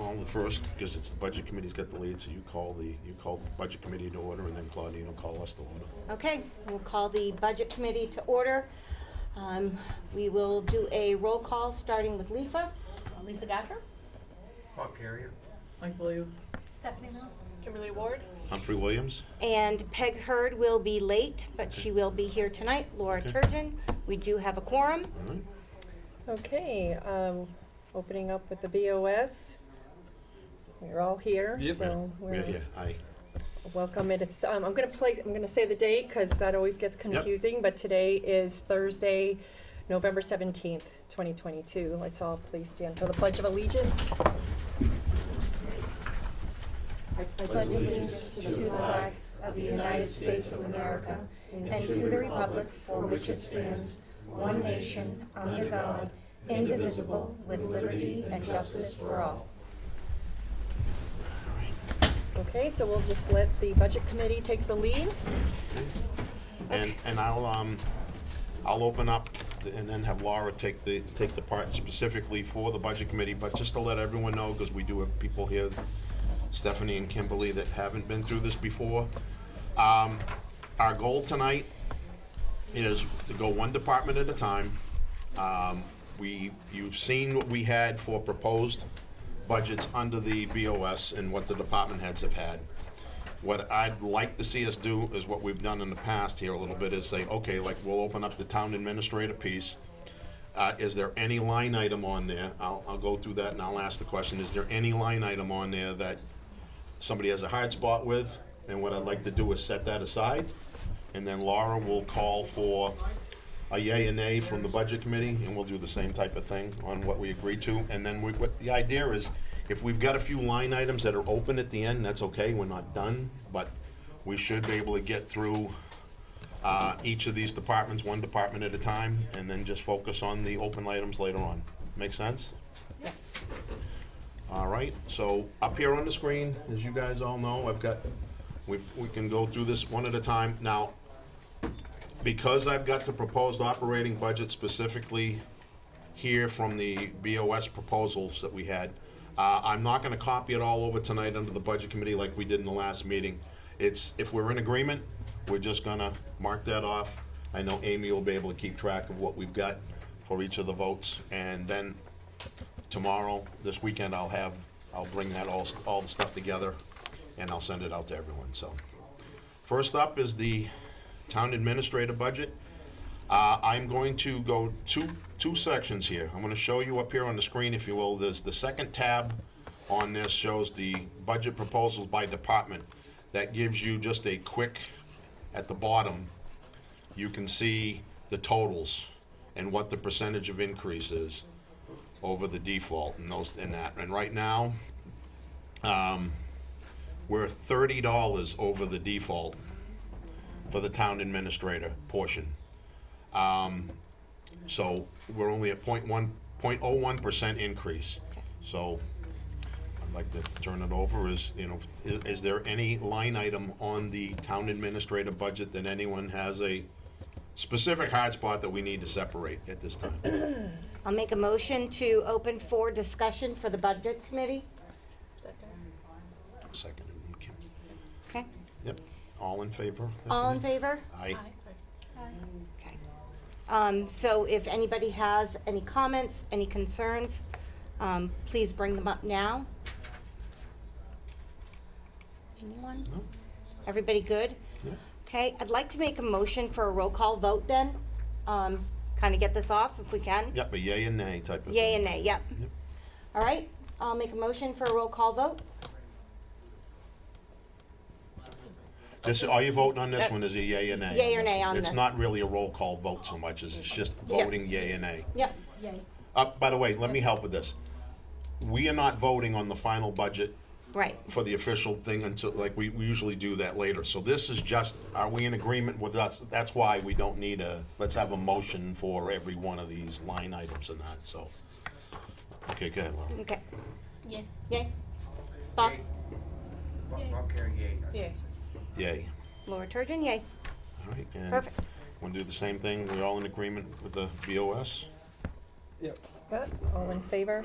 call the first, because it's the budget committee's got the lead, so you call the budget committee to order, and then Claudine will call us to order. Okay, we'll call the Budget Committee to order. We will do a roll call, starting with Lisa. Lisa Gatcher. Bob Carrier. Mike Blue. Stephanie Mills. Kimberly Ward. Humphrey Williams? And Peg Hurd will be late, but she will be here tonight. Laura Okay. Turgeon. We do have a quorum. All right. Okay, opening up with the BOS. We're all here, so Yeah, we're yeah, aye. welcome. And it's I'm gonna say the date because that always gets confusing. But today is Thursday, November 17th, 2022. Let's all please stand for the Pledge of Allegiance. I pledge allegiance to the flag of the United States of America and to the republic for which it stands, one nation, under God, indivisible, with liberty and justice for all. Okay, so we'll just let the Budget Committee take the lead. And I'll open up and then have Laura take the part specifically for the budget committee, but just to let everyone know, because we do have people here, Stephanie and Kimberly, that haven't been through this before. Our goal tonight is to go one department at a time. You've seen what we had for proposed budgets under the BOS and what the department heads have had. What I'd like to see us do is what we've done in the past here a little bit, is say, okay, like we'll open up the town administrator piece. Is there any line item on there? I'll go through that and I'll ask the question, is there any line item on there that somebody has a hard spot with? And what I'd like to do is set that aside. And then Laura will call for a yay and nay from the budget committee, and we'll do the same type of thing on what we agreed to. And then what the idea is, if we've got a few line items that are open at the end, that's okay, we're not done, but we should be able to get through each of these departments, one department at a time, and then just focus on the open items later on. Make sense? Yes. All right, so up here on the screen, as you guys all know, we can go through this one at a time. Now, because I've got the proposed operating budget specifically here from the BOS proposals that we had, I'm not gonna copy it all over tonight under the budget committee like we did in the last meeting. If we're in agreement, we're just gonna mark that off. I know Amy will be able to keep track of what we've got for each of the votes, and then tomorrow, this weekend, I'll bring that all the stuff together, and I'll send it out to everyone, so. First up is the town administrator budget. I'm going to go two sections here. I'm gonna show you up here on the screen, if you will. There's the second tab on this shows the budget proposals by department. That gives you just a quick, at the bottom, you can see the totals and what the percentage of increase is over the default and that. And right now, we're $30 over the default for the town administrator portion. So we're only at 0.01% increase. So I'd like to turn it over. Is there any line item on the town administrator budget that anyone has a specific hard spot that we need to separate at this time? I'll make a motion to open for discussion for the Budget Committee. Second. Kim. Okay. Yep. All in favor? All in favor? Aye. Okay. So if anybody has any comments, any concerns, please bring them up now. Anyone? No? Everybody good? Yeah. Okay, I'd like to make a motion for a roll call vote then. Kind of get this off if we can. Yep, a yay and nay type of thing. Yay and nay, yep. Yep. All right, I'll make a motion for a roll call vote. All you're voting on this one is a yay or nay. Yay or nay on It's this. not really a roll call vote so much as it's just voting yay or nay. Yep. Yay. By the way, let me help with this. We are not voting on the final budget Right. for the official thing until, like, we usually do that later. So this is just, are we in agreement with us? That's why we don't need let's have a motion for every one of these line items and that, so. Okay, go ahead, Laura. Okay. Yay. Yay. Bob? Yay. Bob Carrier, yay. Yeah. Yay. Laura Turgeon, yay. All right, and Perfect. want to do the same thing? We all in agreement with the BOS? Yep. All in favor?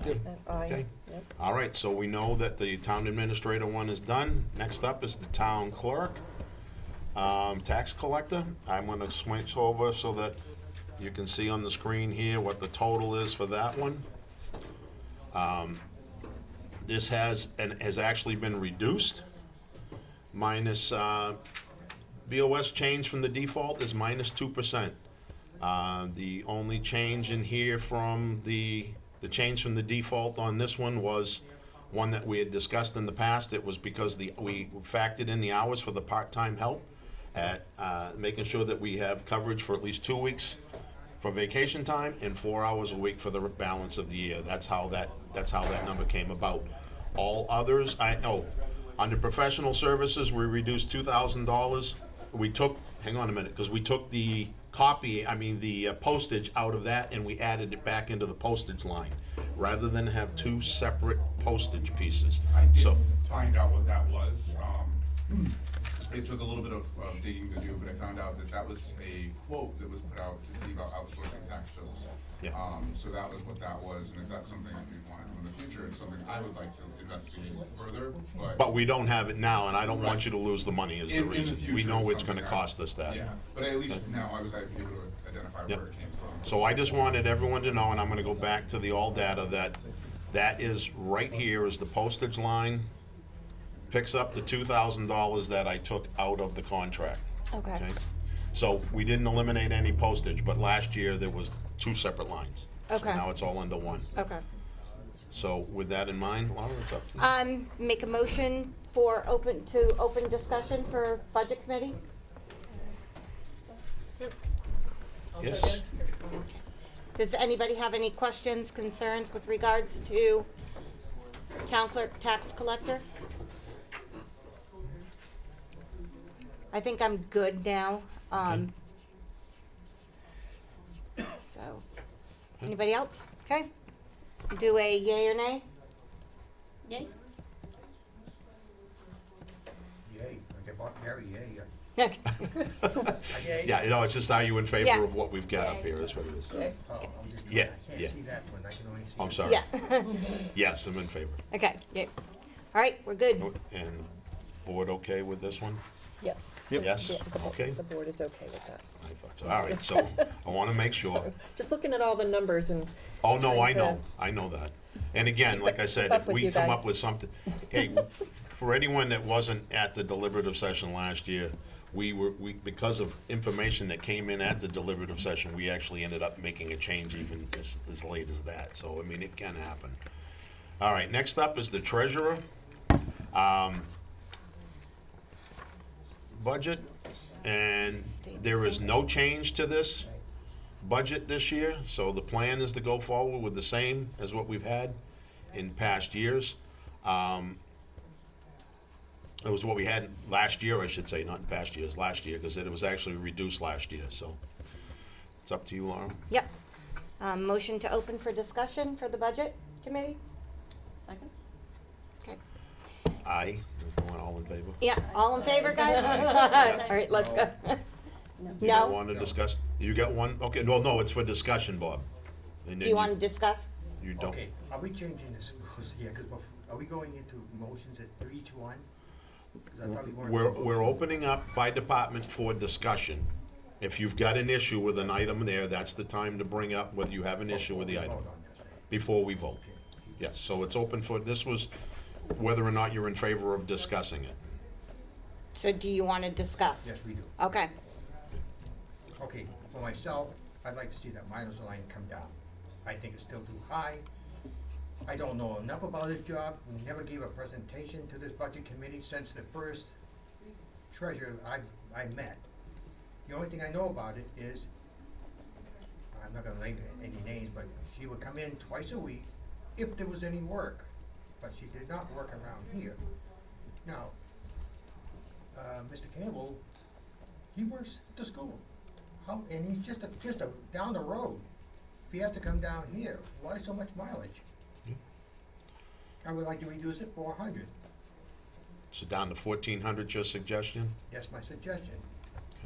Good. Aye. Okay. Yep. All right, so we know that the town administrator one is done. Next up is the town clerk. Tax collector, I'm gonna switch over so that you can see on the screen here what the total is for that one. This has actually been reduced. Minus, BOS change from the default is minus 2%. The only change in here from the change from the default on this one was one that we had discussed in the past. It was because we factored in the hours for the part-time help at, making sure that we have coverage for at least 2 weeks for vacation time and 4 hours a week for the balance of the year. That's how that number came about. All others, under professional services, we reduced $2,000. We took, hang on a minute, because we took the postage out of that and we added it back into the postage line, rather than have two separate postage pieces. I did So, find out what that was. It took a little bit of digging to do, but I found out that was a quote that was put out to see about outsourcing tax bills. Yeah. So that was what that was, and if that's something that we want in the future, it's something I would like to investigate further, but we don't have it now, and I don't want you to lose the money is the In the reason. We future, know it's it's gonna something cost us that. yeah, but at least now I was able to identify Yep. where it came from. So I just wanted everyone to know, and I'm gonna go back to the all data, that is right here is the postage line, picks up the $2,000 that I took out of the contract. Okay. So we didn't eliminate any postage, but last year there was two separate lines. Okay. So now it's all under one. Okay. So with that in mind, Laura, it's up to you. Make a motion for open discussion for budget committee? Yes? Does anybody have any questions, concerns with regards to town clerk, tax collector? I think I'm good now. So, anybody else? Okay. Do a yay or nay? Yay? Yay, like a Bob Perry, yay, yeah. Yeah, it's just, are you in Yeah. favor of what we've got up here, that's what it is. Okay. Oh, I'm just, Yeah, I yeah. can't see that one, I can only see. I'm it. sorry. Yeah. Yes, I'm in favor. Okay, yeah. All right, we're good. And board okay with this one? Yes. Yes? Yeah, Okay. The board is okay with that. I thought so. All right, so I want to make sure. Just looking at all the numbers and. Oh, no, I trying to- I know that. And again, like I said, Up if with we you come guys. up with something, hey, for anyone that wasn't at the deliberative session last year, we because of information that came in at the deliberative session, we actually ended up making a change even as late as that. So, I mean, it can happen. All right, next up is the treasurer. Budget, and there is no change to this budget this year, so the plan is to go forward with the same as what we've had in past years. It was what we had last year, I should say, not in past years, last year, because it was actually reduced last year, so. It's up to you, Laura. Yep. Motion to open for discussion for the budget committee? Second? Okay. Aye, everyone all in favor? Yeah, all in favor, guys? All right, let's go. You got No? one to discuss? You got one? Okay, well, no, it's for discussion, Bob. And Do then you want to discuss? You don't. Okay, are we changing this? Yeah, 'cause are we going into motions for each one? 'Cause I thought we weren't. We're opening up by department for discussion. If you've got an issue with an item there, that's the time to bring up whether you have an issue with the item, Hold on, yes, before we vote. Yes, so it's open for, this was whether or not you're in favor of discussing it. So do you want to discuss? yes, we do. Okay. Okay, for myself, I'd like to see that minus line come down. I think it's still too high. I don't know enough about his job. We never gave a presentation to this budget committee since the first treasurer I met. The only thing I know about it is, I'm not gonna name any names, but she would come in twice a week if there was any work. But she did not work around here. Now, Mr. Campbell, he works at the school. How, and he's just down the road. If he has to come down here, why so much mileage? Yeah. I would like to reduce it 400. So down to 1,400, your suggestion? That's my suggestion.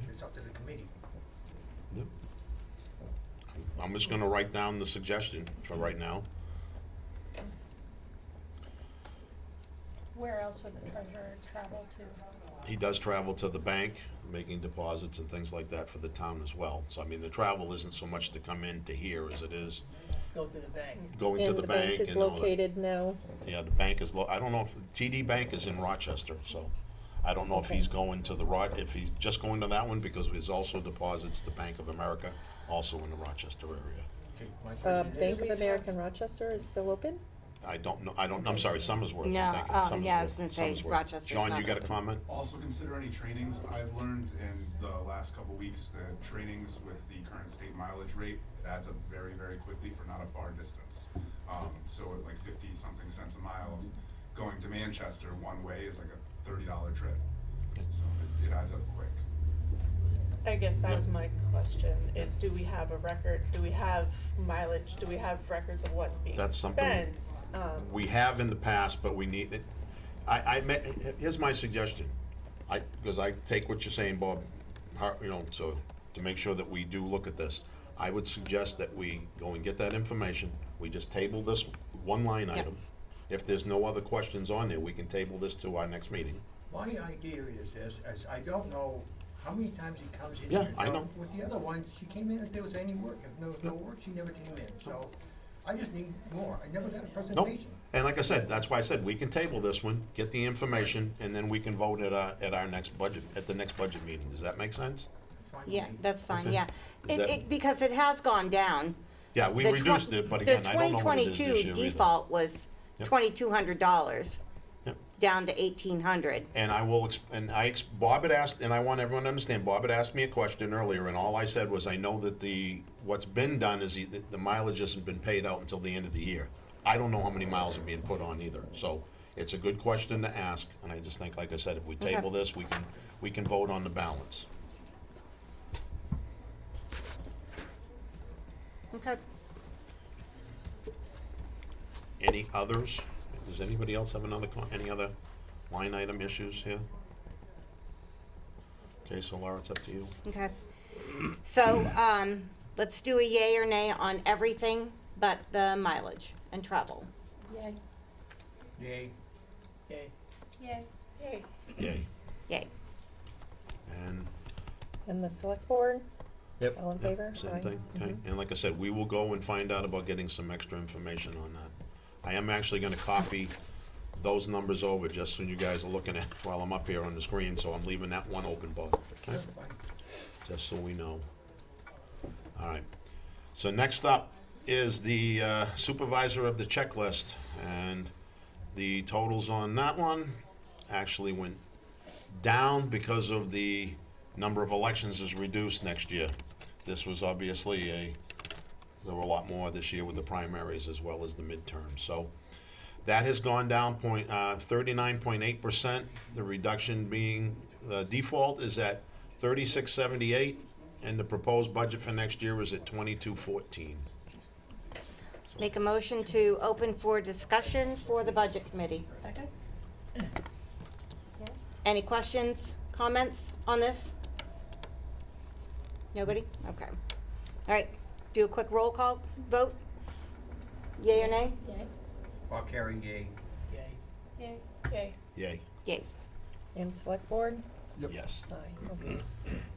It's up to the committee. Yep. I'm just gonna write down the suggestion for right now. Where else would the treasurer travel to? He does travel to the bank, making deposits and things like that for the town as well. So, I mean, the travel isn't so much to come in to here as it is Go to the bank. going to And the bank is and all that. located now. Yeah, the bank is I don't know if, TD Bank is in Rochester, so I don't know if he's going to the if he's just going to that one, because there's also deposits to Bank of America, also in the Rochester area. Okay, my question is- Bank of America in Rochester is still open? I don't know, I'm sorry, Summersworth, No, I'm thinking, Summersworth. yeah, I was gonna say Summersworth. Rochester's Sean, not you got a open. comment? Also consider any trainings I've learned in the last couple weeks, the trainings with the current state mileage rate, it adds up very, very quickly for not a far distance. So at like 50-something cents a mile, going to Manchester one way is like a $30 trip. So it adds up quick. I guess that was my question, is do we have a record, do we have mileage, do we have records of what's being spent? That's something we have in the past, but we need it. Here's my suggestion. Because I take what you're saying, Bob, so to make sure that we do look at this, I would suggest that we go and get that information. We just table this one line item. If there's no other questions on there, we can table this to our next meeting. My idea is this, as I don't know how many times he comes in. Yeah, here. I know. With the other one, she came in if there was any work. If there was no work, she never came in. So I just need more. I never got a Nope. presentation. And like I said, that's why I said we can table this one, get the information, and then we can vote at our next budget, at the next budget meeting. Does that make sense? Fine with Yeah, me. that's fine, Okay. yeah. Is that- Because it has gone down. Yeah, we reduced it, but again, I don't know what it is this year The 2022 either. default was Yep. $2,200, Yep. down to 1,800. And I will, Bob had asked, and I want everyone to understand, Bob had asked me a question earlier, and all I said was, I know that what's been done is the mileage hasn't been paid out until the end of the year. I don't know how many miles are being put on either, so it's a good question to ask, and I just think, like I said, if we table this, we can vote on the balance. Okay. Any others? Does anybody else have any other line item issues here? Okay, so Laura, it's up to you. Okay. So, let's do a yay or nay on everything but the mileage and travel. Yay. Yay. Yay. Yay. Yay. Yay. Yay. And And the select board? Yep. All in yeah, favor? same Aye. thing, okay? And like I said, we will go and find out about getting some extra information on that. I am actually gonna copy those numbers over, just so you guys are looking at while I'm up here on the screen, so I'm leaving that one open, Bob. Okay? Just so we know. All right. So next up is the supervisor of the checklist, and the totals on that one actually went down because of the number of elections is reduced next year. This was obviously there were a lot more this year with the primaries as well as the midterms. So that has gone down 39.8%. The reduction being, the default is at 3678, and the proposed budget for next year is at 2214. Make a motion to open for discussion for the budget committee. Second? Any questions, comments on this? Nobody? Okay. All right, do a quick roll call vote. Yay or nay? Yay. Bob Carey, yay. Yay. Yay. Yay. Yay. Yay. And select board? Yes. Aye. Okay.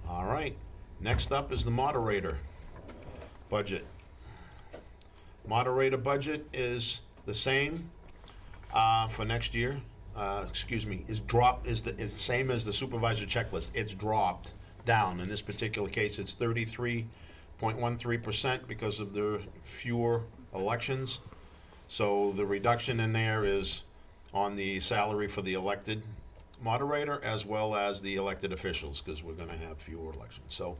All right. Next up is the moderator budget. Moderator budget is the same for next year. Is the same as the supervisor checklist. It's dropped down. In this particular case, it's 33.13% because of the fewer elections. So the reduction in there is on the salary for the elected moderator as well as the elected officials, because we're gonna have fewer elections. So,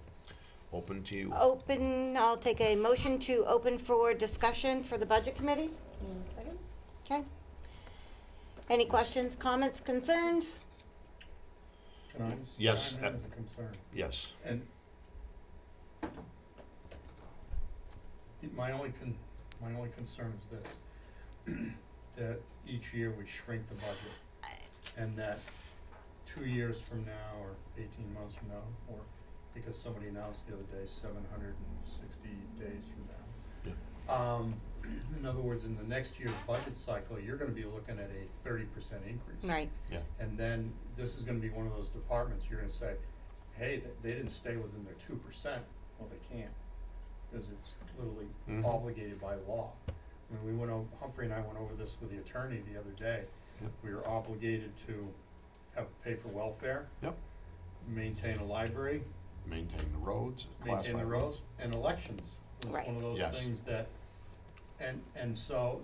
open to you. Open, I'll take a motion to open for discussion for the budget committee. And second? Okay. Any questions, comments, concerns? Can I? Yes, chime in with a concern? Yes. And my only concern is this, that each year we shrink the budget, and that 2 years from now, or 18 months from now, or because somebody announced the other day, 760 days from now, In other words, in the next year's budget cycle, you're gonna be looking at a 30% increase. Right, Yeah, And then this is gonna be one of those departments, you're gonna say, hey, they didn't stay within their 2%. Well, they can't, because it's literally Mhm. obligated by law. I mean, Humphrey and I went over this with the attorney the other day. Yep. We were obligated to pay for welfare, yep, maintain a library, maintain the roads, class maintain the 5 roads, and elections was Right. one of those Yes. things that, and so,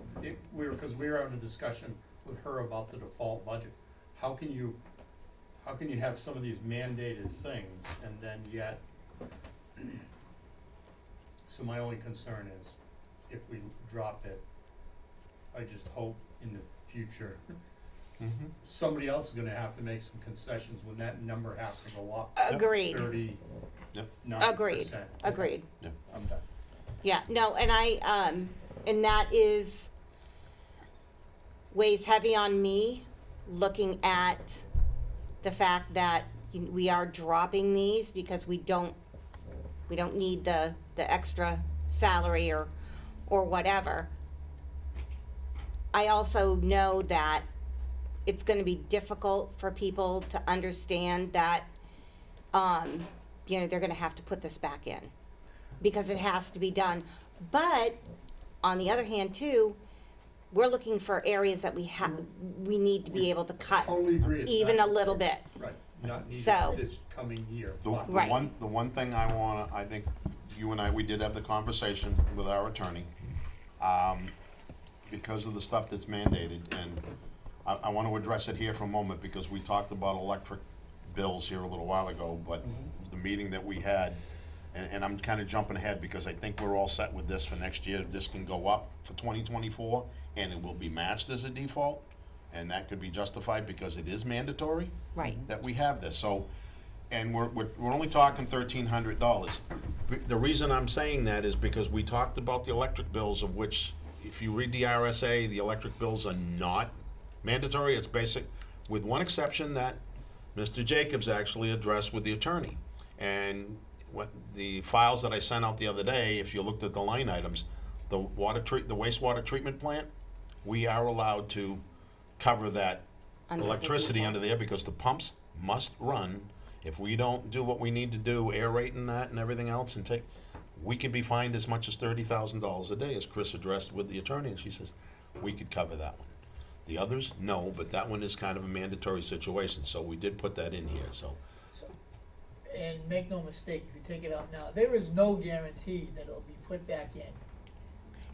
cause we were having a discussion with her about the default budget. How can you have some of these mandated things and then yet, so my only concern is, if we drop it, I just hope in the future, Mm-hmm. somebody else is gonna have to make some concessions when that number has to go up agreed, 30, Yep. 90%. agreed. I'm done. Yeah, no, and and that weighs heavy on me, looking at the fact that we are dropping these because we don't need the extra salary or whatever. I also know that it's gonna be difficult for people to understand that, they're gonna have to put this back in, because it has to be done. But, on the other hand too, we're looking for areas that we need to be able to cut Totally agree. It's even not- a little bit. Right, not needed So- this coming year, The, but the Right. the one thing I think you and I, we did have the conversation with our attorney, because of the stuff that's mandated, and I want to address it here for a moment, because we talked about electric bills here a little while ago, but the meeting that we had, and I'm kind of jumping ahead because I think we're all set with this for next year. This can go up for 2024, and it will be matched as a default, and that could be justified because it is mandatory Right. that we have this. So, and we're only talking $1,300. The reason I'm saying that is because we talked about the electric bills, of which, if you read the RSA, the electric bills are not mandatory. It's basic, with one exception that Mr. Jacobs actually addressed with the attorney. And what the files that I sent out the other day, if you looked at the line items, the wastewater treatment plant, we are allowed to cover that Under the electricity default. under there, because the pumps must run. If we don't do what we need to do, aerating that and everything else, and we could be fined as much as $30,000 a day, as Chris addressed with the attorney, and she says, we could cover that one. The others, no, but that one is kind of a mandatory situation, so we did put that in here, so. And make no mistake, if you take it out now, there is no guarantee that it'll be put back in.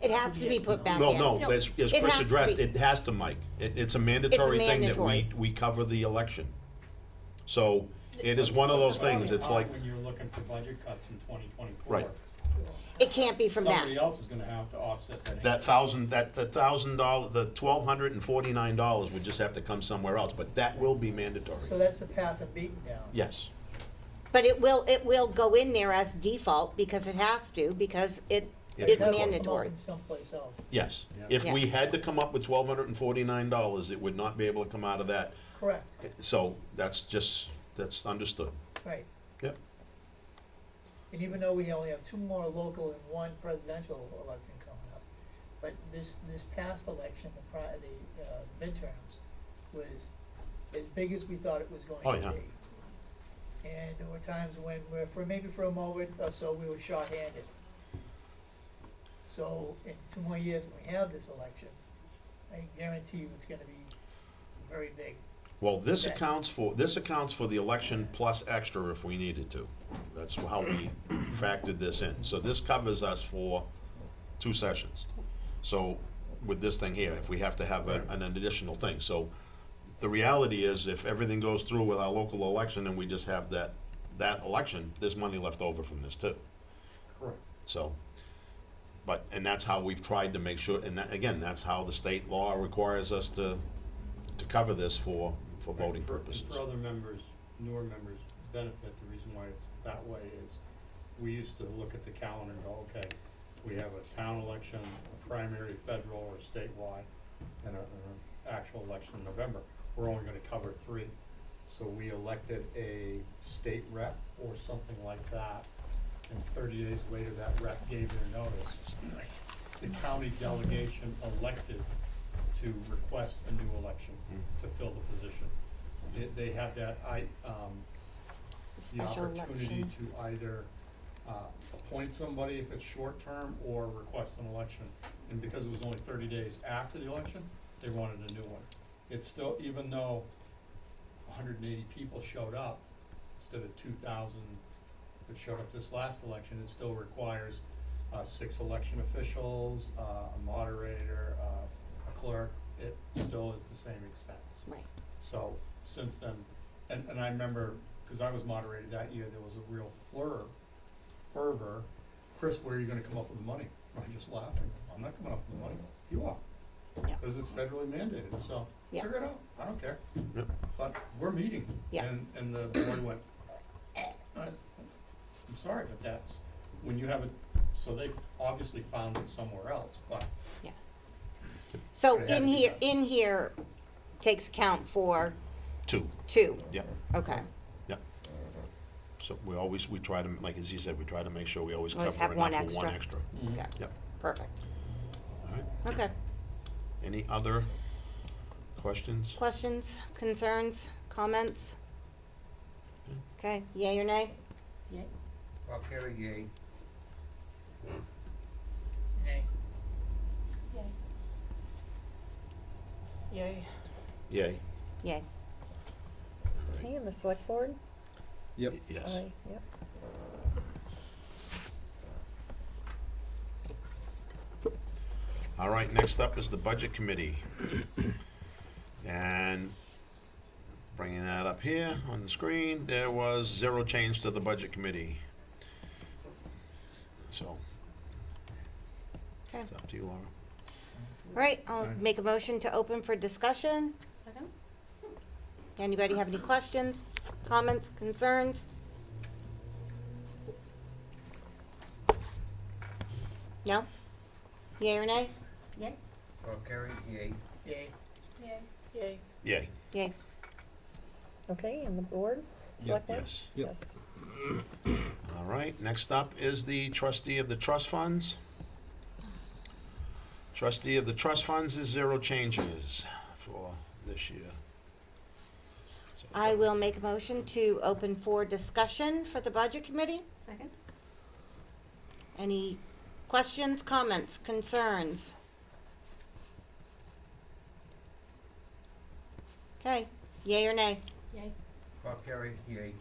It has to be put back No, in. no, as It Chris has to addressed, be. it has to, Mike. It's a mandatory thing that mandatory. we cover the election. So, it is one of those things, it's like, when you're looking for budget cuts in 2024. Right. It can't be from that. Somebody else is gonna have to offset that. that $1,000, the $1,249 would just have to come somewhere else, but that will be mandatory. So that's the path of beating down. Yes, But it will go in there as default, because it has to, because it It is has to. mandatory. From someplace else. yes. Yeah. If Yeah. we had to come up with $1,249, it would not be able to come out of that. Correct, So, that's understood. right. Yep. And even though we only have 2 more local and 1 presidential election coming up, but this past election, the midterms, was as big as we thought it was going Oh, to yeah. be. And there were times when, maybe for a moment or so, we were shorthanded. So, in 2 more years, when we have this election, I guarantee you it's gonna be very big. Well, this Okay. accounts for the election plus extra if we needed to. That's how we factored this in. So this covers us for 2 sessions. So with this thing here, if we have to have an additional thing. So the reality is, if everything goes through with our local election and we just have that election, there's money left over from this too. Correct. So, and that's how we've tried to make sure, and that, again, that's how the state law requires us to cover this for voting purposes. For other members, newer members' benefit, the reason why it's that way is, we used to look at the calendar and go, okay, we have a town election, a primary federal or statewide, and an actual election in November. We're only gonna cover 3. So we elected a state rep or something like that, and 30 days later, that rep gave their notice. the county delegation elected to request a new election to fill the position. They have that, the Special opportunity election. to either appoint somebody if it's short term or request an election. And because it was only 30 days after the election, they wanted a new one. It's still, even though 180 people showed up instead of 2,000 that showed up this last election, it still requires 6 election officials, a moderator, a clerk. It still is the same expense. Right. So since then, and I remember, because I was moderated that year, there was a real fervor. Chris, where are you gonna come up with the money? I just laughed. I'm not coming up with the money. You are. Yeah. Because it's federally mandated, so Yeah. figure it out. I don't care. Yep. But we're meeting. Yeah. And the board went, I'm sorry, but that's, when you have it, so they obviously found it somewhere else, but So It had in to be here, done. in here takes account for 2, 2, yep, okay. yep. So we try to, like as he said, we try to make sure we always Always cover have one enough for one extra. extra. Okay, Yep, perfect. all right. Okay. Any other questions? Questions, concerns, comments? Okay, yay or nay? Bob Carey, yay. Nay. Yay. Yay. Yay. Okay, and the select board? Yes. Aye, yep. All right, next up is the Budget Committee. And bringing that up here on the screen, there was 0 change to the Budget Committee. So, Okay. it's up to you, Laura. All right, I'll make a motion to open for discussion. Second? Anybody have any questions, comments, concerns? No? Yay or nay? Yay. Bob Carey, yay. Yay. Yay. Yay. Yay. Yay. Okay, and the board? Select board? Yes. Yes. All right, next up is the trustee of the trust funds. Trustee of the trust funds is 0 changes for this year. So it's I up- will make a motion to open for discussion for the Budget Committee. Second? Any questions, comments, concerns? Okay, yay or nay? Yay. Bob Carey, yay.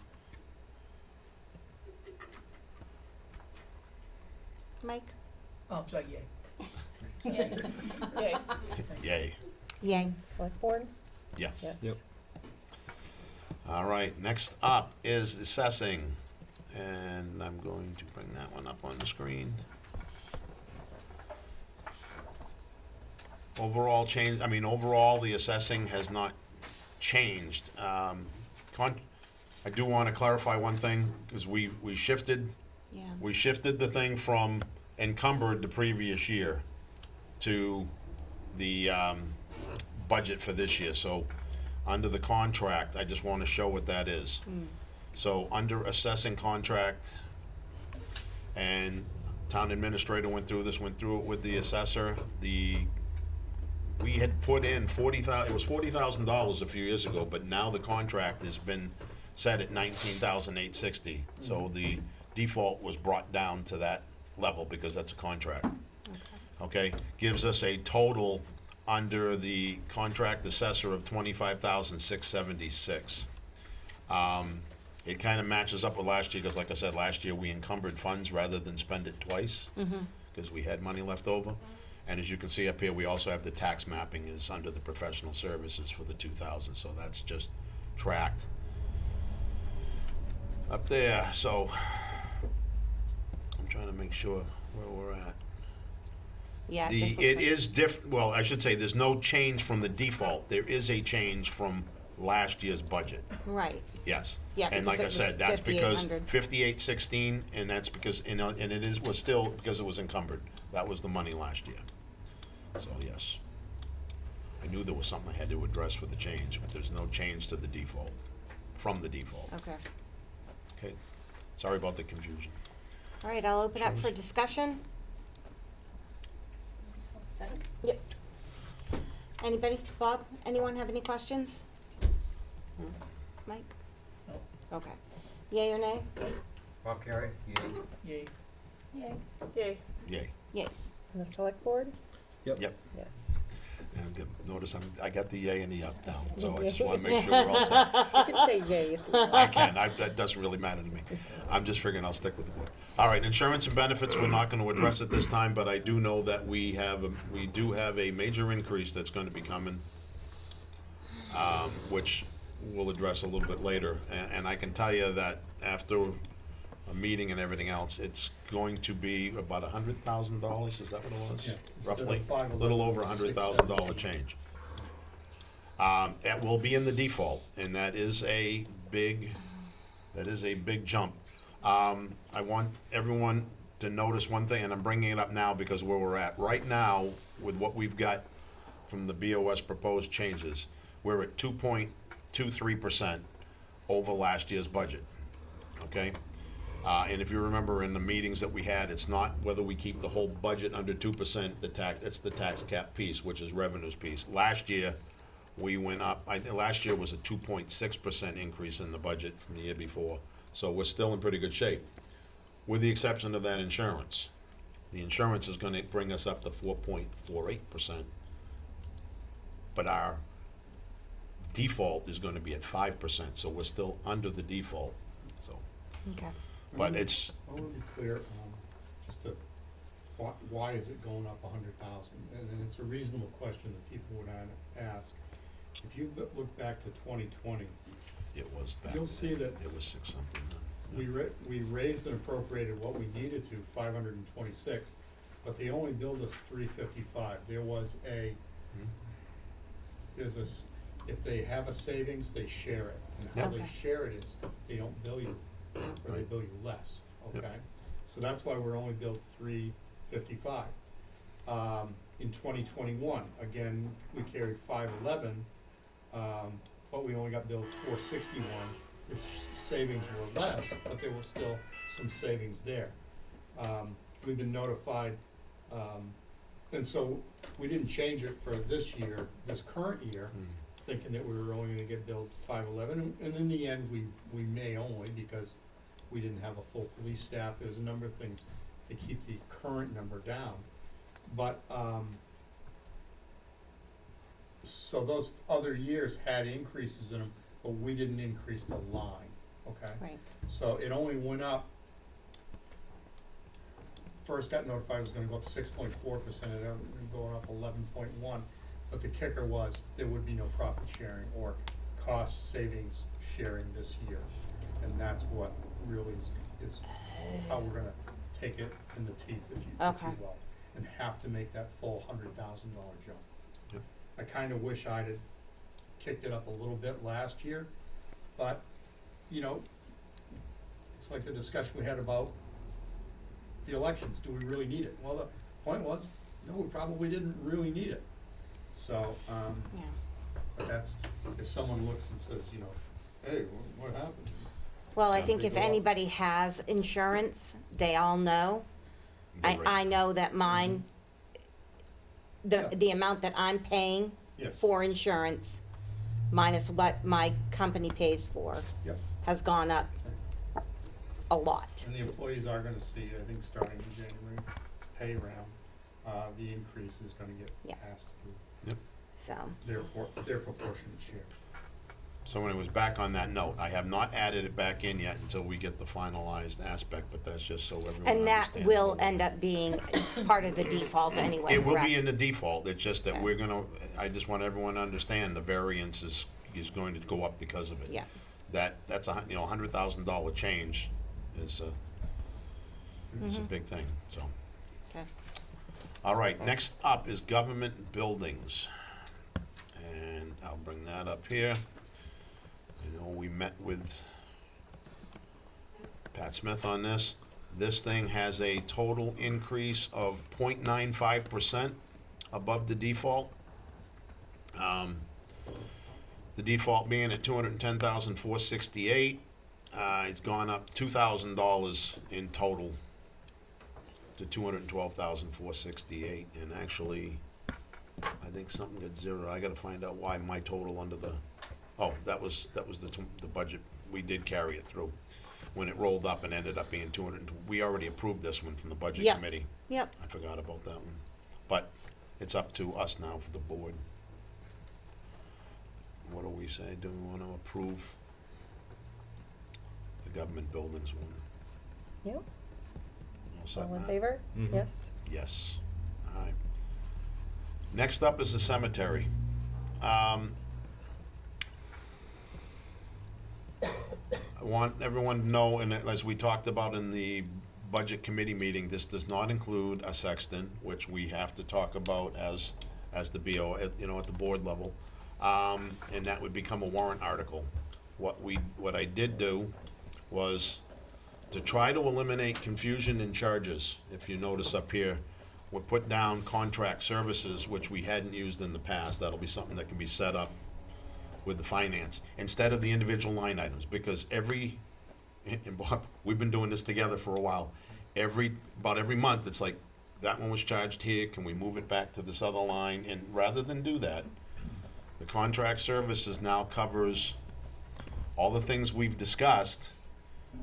Mike? Oh, I'm sorry, yay. Yay. Yay. Yay. Yay. Select board? Yes. Yes. All right, next up is assessing. And I'm going to bring that one up on the screen. Overall change, overall, the assessing has not changed. I do want to clarify one thing, because we shifted Yeah. the thing from encumbered the previous year to the budget for this year. So under the contract, I just want to show what that is. So under assessing contract, and town administrator went through it with the assessor, we had put in it was $40,000 a few years ago, but now the contract has been set at $19,860. So the default was brought down to that level because that's a contract. Okay, gives us a total under the contract assessor of $25,676. It kind of matches up with last year, because like I said, last year we encumbered funds rather than spend it twice, because we had money left over. And as you can see up here, we also have the tax mapping is under the professional services for the 2,000, so that's just tracked up there. So I'm trying to make sure where we're at. Yeah, it The, just looks it like. is well, I should say, there's no change from the default. There is a change from last year's budget, Right, yes. Yeah, And because like I it was said, that's because 5,800. 5816, and that's because, and it was still because it was encumbered. That was the money last year. So, yes. I knew there was something I had to address for the change, but there's no change to the default, from the default. okay. Okay, sorry about the confusion. All right, I'll open up for discussion. Second? Yep. Anybody? Bob? Anyone have any questions? Mike? No. Okay. Yay or nay? Bob Carey, yea. Yay. Yay. Yay. Yay. Yay. And the select board? Yep. Yes. And notice I got the yay and the up down, so I just wanna make sure we're all set. You can say yay if you I can, that doesn't really matter to me. I'm just figuring I'll stick with the board. All right, insurance and benefits, we're not gonna address it this time, but I do know that we do have a major increase that's gonna be coming, which we'll address a little bit later. And I can tell you that after a meeting and everything else, it's going to be about $100,000, is that what it was? Yeah. Roughly, Instead of a little over $511,670. $100,000 change. It will be in the default, and that is a big jump. I want everyone to notice one thing, and I'm bringing it up now because where we're at. Right now, with what we've got from the BOS proposed changes, we're at 2.23% over last year's budget, okay? And if you remember in the meetings that we had, it's not whether we keep the whole budget under 2%, it's the tax cap piece, which is revenues piece. Last year, we went up, last year was a 2.6% increase in the budget from the year before. So we're still in pretty good shape, with the exception of that insurance. The insurance is gonna bring us up to 4.48%. But our default is gonna be at 5%, so we're still under the default, so. Okay. But it's, I want to be clear, just to, why is it going up 100,000? And it's a reasonable question that people would ask. If you look back to 2020, it was back you'll then. see that It was 6 something then. we raised and appropriated what we needed to, 526, but they only billed us 355. There was if they have a savings, they share it. And how they Okay. share it is, they don't bill you, or they Right. bill you less, Yep. okay? So that's why we're only billed 355. In 2021, again, we carried 511, but we only got billed 461. The savings were less, but there was still some savings there. We've been notified, and so we didn't change it for this year, this current year, thinking that we were only gonna get billed 511, and in the end, we may only, because we didn't have a full police staff. There's a number of things to keep the current number down. But, so those other years had increases in them, but we didn't increase the line, okay? Right. So it only went up, first got notified it was gonna go up 6.4%, it ended up going up 11.1. But the kicker was, there would be no profit sharing or cost savings sharing this year. And that's what really is how we're gonna take it in the teeth, if you Okay. will, and have to make that full $100,000 jump. Yep. I kinda wish I'd have kicked it up a little bit last year, but, you know, it's like the discussion we had about the elections, do we really need it? Well, the point was, no, we probably didn't really need it. So, Yeah. but that's, if someone looks and says, you know, hey, what happened? Well, I Yeah, think they if go up. anybody has insurance, they all know. The rate. I know that mine, Yeah. the amount that I'm paying Yes. for insurance minus what my company pays for Yep. has gone up a lot. And the employees are gonna see, I think, starting in January pay round, the increase is gonna get Yeah. passed through So, their proportionate share. So anyways, back on that note, I have not added it back in yet until we get the finalized aspect, but that's just so everyone and understands. that will end up being part of the default anyway, It will be correct? in the default, it's just that Okay. we're gonna, I just want everyone to understand the variance is going to go up because of it. Yeah. That's $100,000 change is a big thing, so. Okay. All right, next up is government buildings. And I'll bring that up here. I know we met with Pat Smith on this. This thing has a total increase of 0.95% above the default. The default being at $210,468. It's gone up $2,000 in total to $212,468, and actually, I think something got zeroed. I gotta find out why my total under the, oh, that was the budget. We did carry it through. When it rolled up and ended up being 200, we already approved this one from the budget Yep. committee. Yep. I forgot about that one. But it's up to us now for the board. What do we say? Do we wanna approve the government buildings one? Yep, All set, all in Matt? favor? Yes? Yes. All right. Next up is the cemetery. I want everyone to know, and as we talked about in the budget committee meeting, this does not include a sexton, which we have to talk about as the BO, at the board level. And that would become a warrant article. What I did do was to try to eliminate confusion in charges. If you notice up here, we put down contract services, which we hadn't used in the past. That'll be something that can be set up with the finance, instead of the individual line items, because and Bob, we've been doing this together for a while. About every month, it's like, that one was charged here, can we move it back to this other line? And rather than do that, the contract services now covers all the things we've discussed,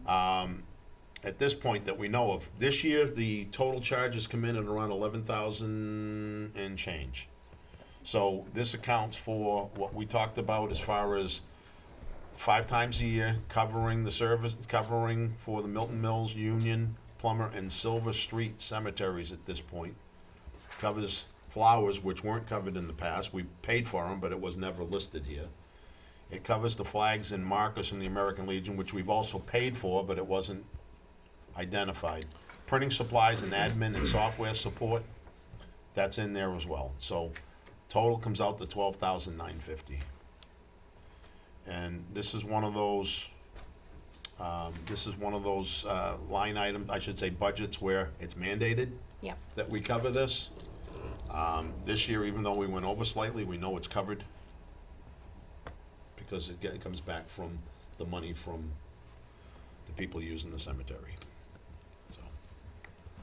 at this point that we know of. This year, the total charges come in at around 11,000 and change. So this accounts for what we talked about as far as 5 times a year, covering the service, covering for the Milton Mills, Union, Plummer, and Silver Street cemeteries at this point. Covers flowers, which weren't covered in the past. We paid for them, but it was never listed here. It covers the flags and markers from the American Legion, which we've also paid for, but it wasn't identified. Printing supplies and admin and software support, that's in there as well. So total comes out to $12,950. And this is one of those, line item, I should say budgets where it's mandated Yep. that we cover this. This year, even though we went over slightly, we know it's covered because it comes back from the money from the people using the cemetery. So,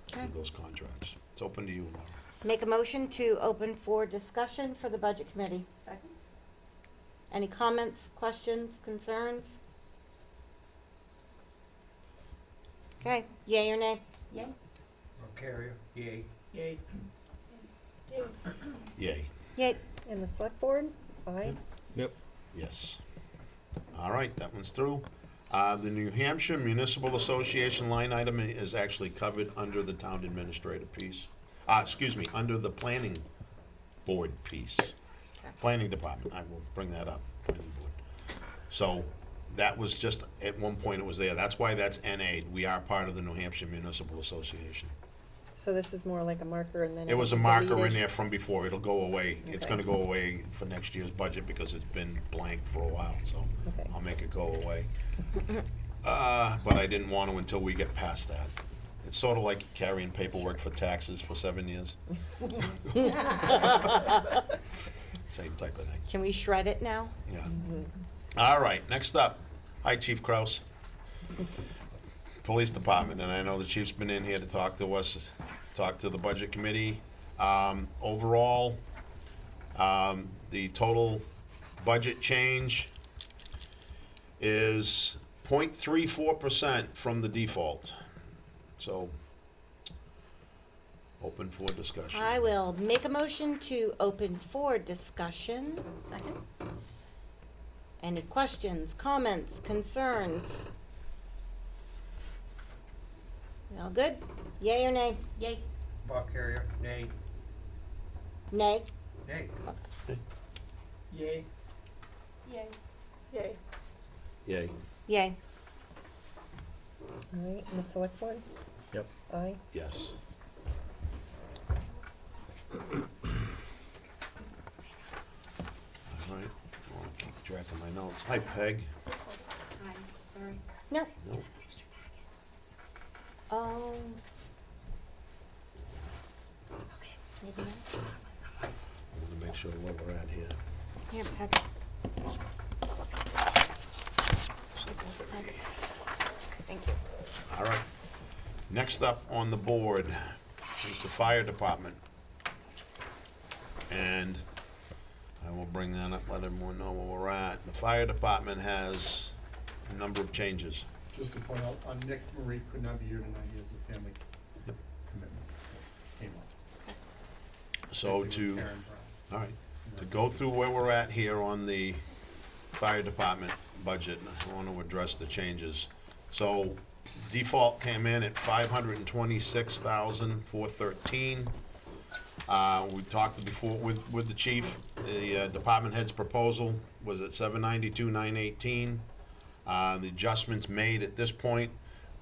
Okay. through those contracts. It's open to you, Laura. Make a motion to open for discussion for the budget committee. Second? Any comments, questions, concerns? Okay, yay or nay? Yay. Carrier, yay. Yay. Yay. Yay. And the select board? Aye. Yes. All right, that one's through. The New Hampshire Municipal Association line item is actually covered under the town administrator piece. Under the planning board piece. Planning department, I will bring that up, planning board. So, that was just, at one point it was there. That's why that's NA. We are part of the New Hampshire Municipal Association. So this is more like a marker and then. It was a it's marker in deleted. there from before. It'll go away. It's Okay. gonna go away for next year's budget because it's been blank for a while, so Okay. I'll make it go away. But I didn't want to until we get past that. It's sort of like carrying paperwork for taxes for 7 years. Same type of thing, Can we shred it now? yeah. All right, next up. Hi, Chief Kraus. Police Department, and I know the chief's been in here to talk to us, talk to the budget committee. Overall, the total budget change is 0.34% from the default. So, open for discussion. I will make a motion to open for discussion. Second? Any questions, comments, concerns? All good? Yay or nay? Yay. Bob Carrier, nay. Nay? Nay. Yay. Yay. Yay. Yay. Yay. All right, and the select board? Yep. Aye. Yes. All right, I want to keep track of my notes. Hi, Peg. Hi, sorry. No. Nope. Okay, maybe not. I want to make sure where we're at here. Here, Peg. Thank you. All right. Next up on the board is the fire department. And I will bring that up, let everyone know where we're at. The fire department has a number of changes. Just to point out, Nick Marie could not be here tonight, he has a family Yep. commitment. Came up. So With to, Karen Brown. all right, to go through where we're at here on the fire department budget, I want to address the changes. So default came in at 526,413. We talked before with the chief, the department head's proposal was at 792,918. The adjustments made at this point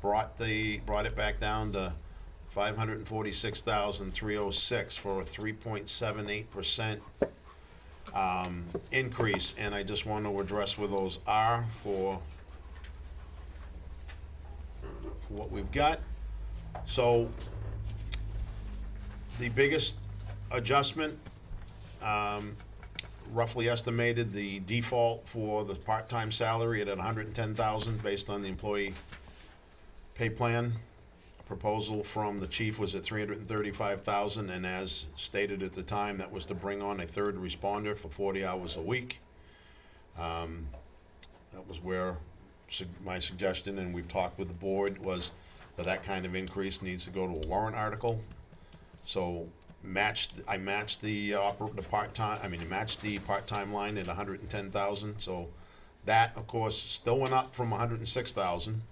brought it back down to 546,306 for a 3.78% increase, and I just want to address where those are for what we've got. So the biggest adjustment, roughly estimated the default for the part-time salary at 110,000 based on the employee pay plan. Proposal from the chief was at 335,000, and as stated at the time, that was to bring on a third responder for 40 hours a week. That was where my suggestion, and we've talked with the board, was that kind of increase needs to go to a warrant article. So I matched the part-time line at 110,000. So that, of course, still went up from 106,000.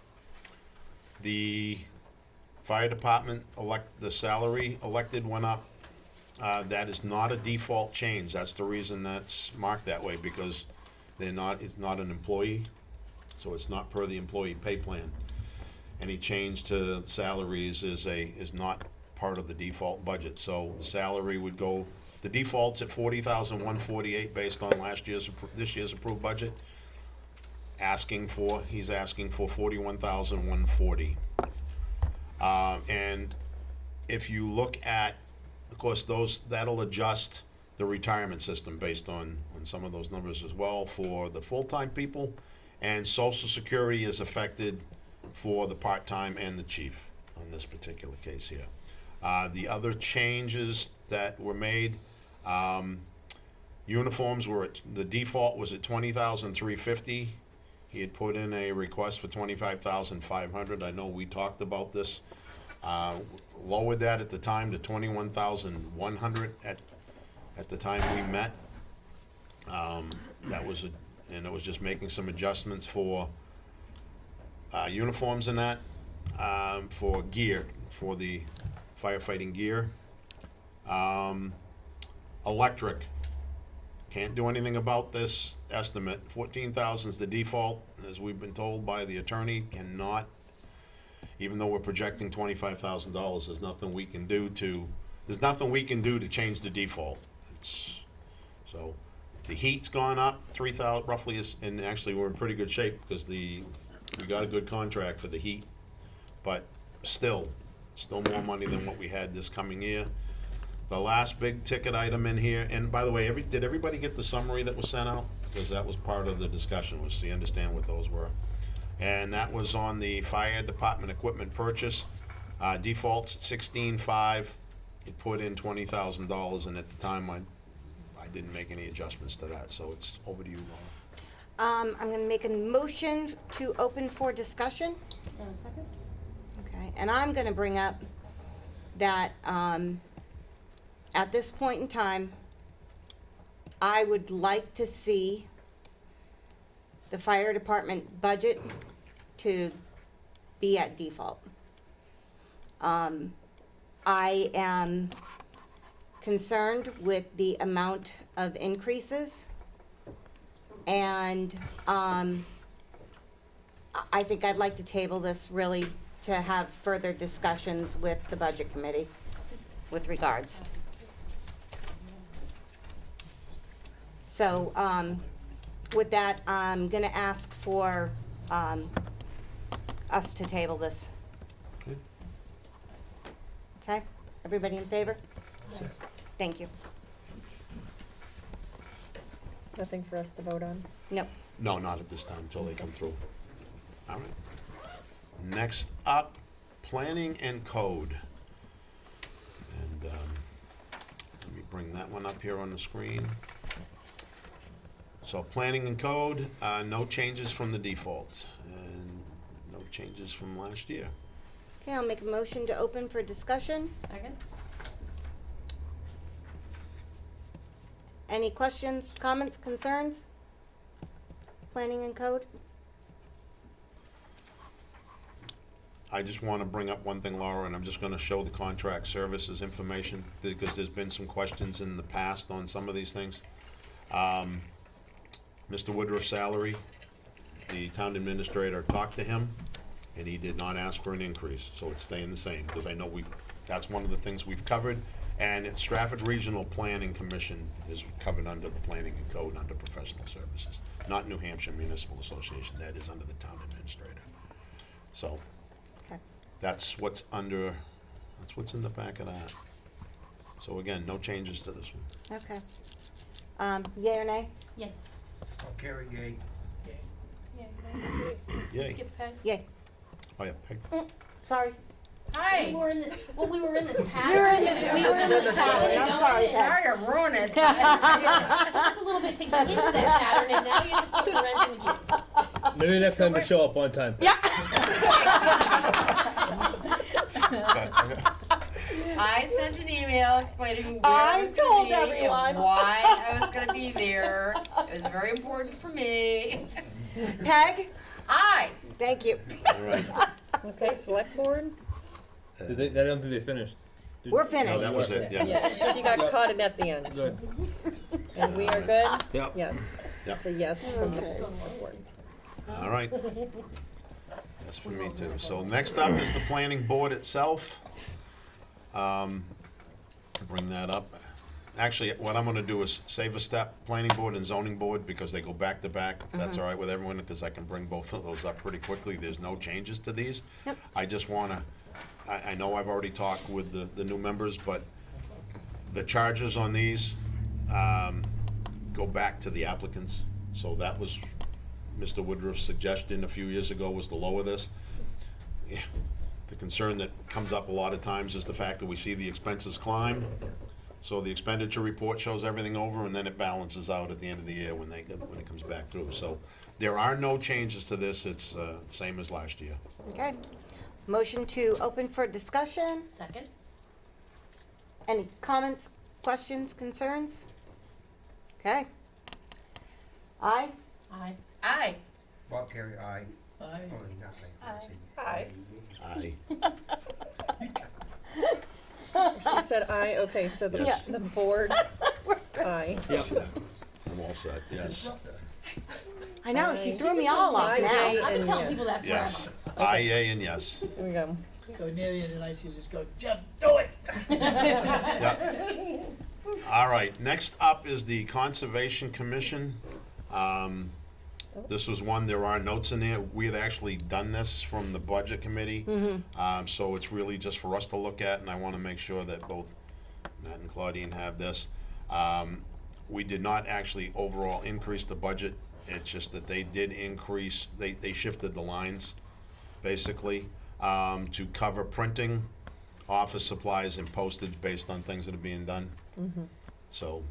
The fire department the salary elected went up. That is not a default change. That's the reason that's marked that way, because it's not an employee, so it's not per the employee pay plan. Any change to salaries is not part of the default budget. So the salary would go, the default's at 40,148 based on this year's approved budget. He's asking for 41,140. And if you look at, of course, that'll adjust the retirement system based on some of those numbers as well for the full-time people, and Social Security is affected for the part-time and the chief on this particular case here. The other changes that were made, uniforms the default was at 20,350. He had put in a request for 25,500. I know we talked about this. Lowered that at the time to 21,100 at the time we met. And it was just making some adjustments for uniforms and that, for gear, for the firefighting gear. Electric, can't do anything about this estimate. 14,000 is the default, as we've been told by the attorney. Cannot, even though we're projecting $25,000, there's nothing we can do to change the default. So the heat's gone up 3,000 roughly, and actually we're in pretty good shape because we got a good contract for the heat, but still more money than what we had this coming year. The last big ticket item in here, and by the way, did everybody get the summary that was sent out? Because that was part of the discussion, was to understand what those were. And that was on the fire department equipment purchase. Defaults at 16,500. It put in $20,000, and at the time I didn't make any adjustments to that. So it's over to you, Laura. I'm gonna make a motion to open for discussion. And a second? Okay, and I'm gonna bring up that, at this point in time, I would like to see the fire department budget to be at default. I am concerned with the amount of increases, and I think I'd like to table this really to have further discussions with the budget committee with regards. So, with that, I'm gonna ask for, us to table this. Okay. Okay, everybody in favor? Thank you. Nothing for us to vote on. Nope. No, not at this time, until they come through. All right. Next up, planning and code. And let me bring that one up here on the screen. So planning and code, no changes from the default, and no changes from last year. Okay, I'll make a motion to open for discussion. Second? Any questions, comments, concerns? Planning and code? I just want to bring up one thing, Laura, and I'm just going to show the contract services information, because there's been some questions in the past on some of these things. Mr. Woodruff's salary, the town administrator talked to him, and he did not ask for an increase, so it's staying the same, because I know that's one of the things we've covered. And Stratford Regional Planning Commission is covered under the planning and code, under professional services, not New Hampshire Municipal Association, that is under the town administrator. So, Okay. that's what's in the back of that. So again, no changes to this one. Okay. Yea or nay? Yay. I'll carry yay. Yay. Skip ahead. Yay. Oh, yeah, Peg. Sorry. Hi. We were in this pattern. We were in this pattern. I'm sorry, Ted. Sorry to ruin it. It took us a little bit to get into that pattern, and now you're just putting the wrench in the gears. Maybe next time to show up on time. Yeah. I sent an email explaining where I I was told gonna be everyone. and why I was gonna be there. It was very important for me. Peg? Aye. Thank you. All right. Okay, select board? I don't think they finished. We're No, finished. that was it, yeah. Yeah, she got caught in at the end. Good. And we are good? Yeah. Yes. Yep. It's a yes from the select board. All right. That's for me too. So next up is the planning board itself. Bring that up. Actually, what I'm gonna do is save a step, planning board and zoning board, because they go back to back. If that's all right with everyone, because I can bring both of those up pretty quickly. There's no changes to these. Yep. I just wanna, I know I've already talked with the new members, but the charges on these, go back to the applicants. So that was Mr. Woodruff's suggestion a few years ago, was to lower this. Yeah, the concern that comes up a lot of times is the fact that we see the expenses climb. So the expenditure report shows everything over, and then it balances out at the end of the year when it comes back through. So there are no changes to this. It's same as last year. Okay. Motion to open for discussion. Second? Any comments, questions, concerns? Okay. Aye? Aye. Aye. Bob carry aye. Aye. Oh, not aye. Aye. Aye. She said aye, okay, so Yes. the board, aye. Yep. I'm all set, yes. I know, she Aye. through me all off Aye, now. yay, I've been and telling yes. people that forever. Yes. Aye, yay, and yes. Here we go. So near the end of the night, you just go, Jeff, do it! Yep. All right, next up is the Conservation Commission. This was one, there are notes in there. We had actually done this from the Budget Committee. So it's really just for us to look at, and I want to make sure that both Matt and Claudine have this. We did not actually overall increase the budget. It's just that they did increase, they shifted the lines, basically, to cover printing, office supplies, and postage based on things that are being done. So,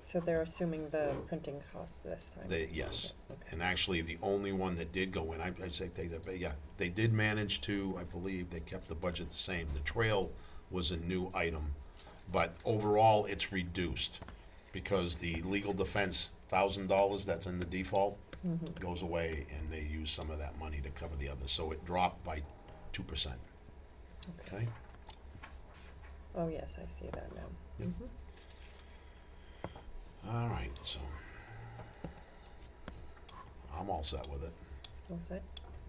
So they're assuming the printing cost this time. yes, and actually, the only one that did go in, I'd say take that, but yeah, they did manage to, I believe, they kept the budget the same. The trail was a new item, but overall, it's reduced, because the legal defense, $1,000 that's in the default, goes away, and they use some of that money to cover the others, so it dropped by 2%. Okay? Oh, yes, I see that now. Yep. All right, so I'm all set with it. What's that?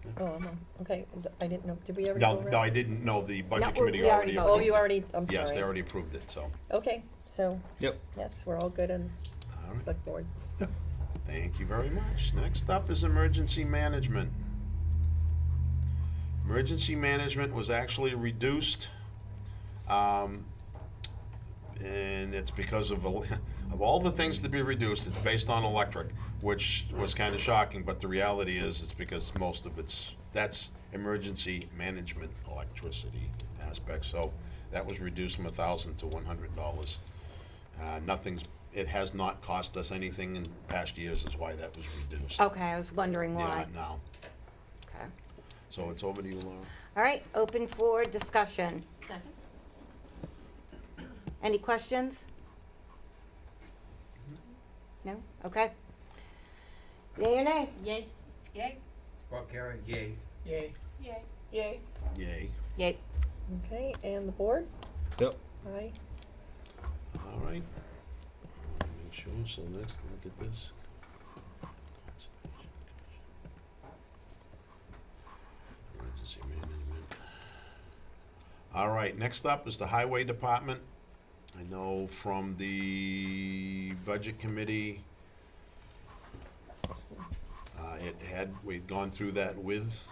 Yeah. Oh, I'm on. Okay, I didn't know, did we ever No, go no, around? I didn't know the budget No, committee we already already voted. Oh, approved you it. already, I'm sorry. Yes, they already approved it, so, Okay, so, Yep. yes, we're all good in all right. select board. Thank you very much. Next up is emergency management. Emergency management was actually reduced, and it's because of all the things to be reduced, it's based on electric, which was kind of shocking, but the reality is, it's because most of that's emergency management electricity aspect, so that was reduced from $1,000 to $100. Nothing's it has not cost us anything in past years, is why that was reduced. Okay, I was wondering Yeah, why. now, Okay. so it's over to you, Laura. All right, open for discussion. Second? Any questions? No? Okay. Yay or nay? Yay. Yay. Bob Carey, yay. Yay. Yay. Yay. Yay. Yay. Okay, and the board? Yep. Aye. All right. Make sure, so next, look at this. Emergency management. All right, next up is the highway department. I know from the budget committee, we'd gone through that with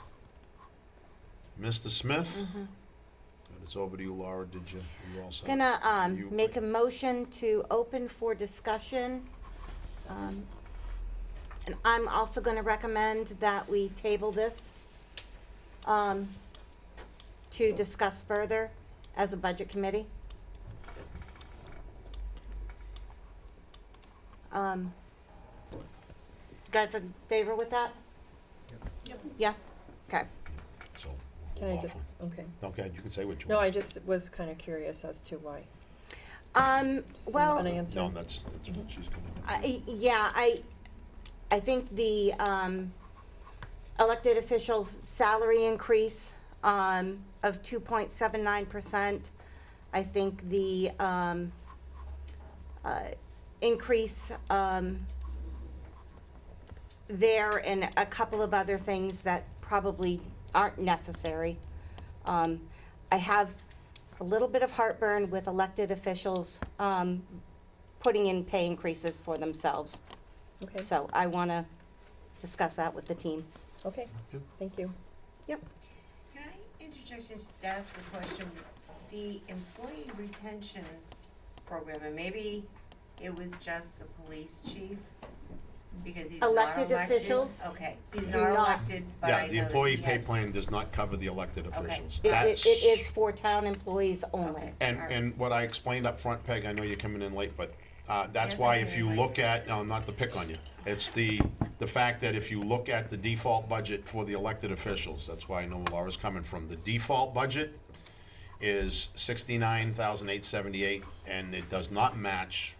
Mr. Smith. But it's over to you, Laura, did you all set? Gonna, You- make a motion to open for discussion. And I'm also gonna recommend that we table this, to discuss further as a budget committee. Guys in favor with that? Yep. Yeah, okay. So, Can hold I off just, on- okay. Okay, you can say what you No, want. I just was kind of curious as to why. Well, Unanswered. No, that's what she's gonna do. yeah, I think the, elected official salary increase, of 2.79%. I think the, increase, there and a couple of other things that probably aren't necessary. I have a little bit of heartburn with elected officials, putting in pay increases for themselves. Okay, So I want to discuss that with the team. okay, Yep. thank you. Can I interject and just ask a question? The employee retention program, and maybe it was just the police chief, because he's not Elected elected? officials Okay, he's do not not. elected, but I Yeah, know the that employee he pay had- plan does not cover the elected officials. It That's, is for town employees only. Okay. and what I explained up front, Peg, I know you're coming in late, but, that's Yes, why I if came you in look at, no, not to pick on you, it's the fact that if you look at the default budget for the elected officials, that's why I know where Laura's coming from. The default budget is 69,878, and it does not match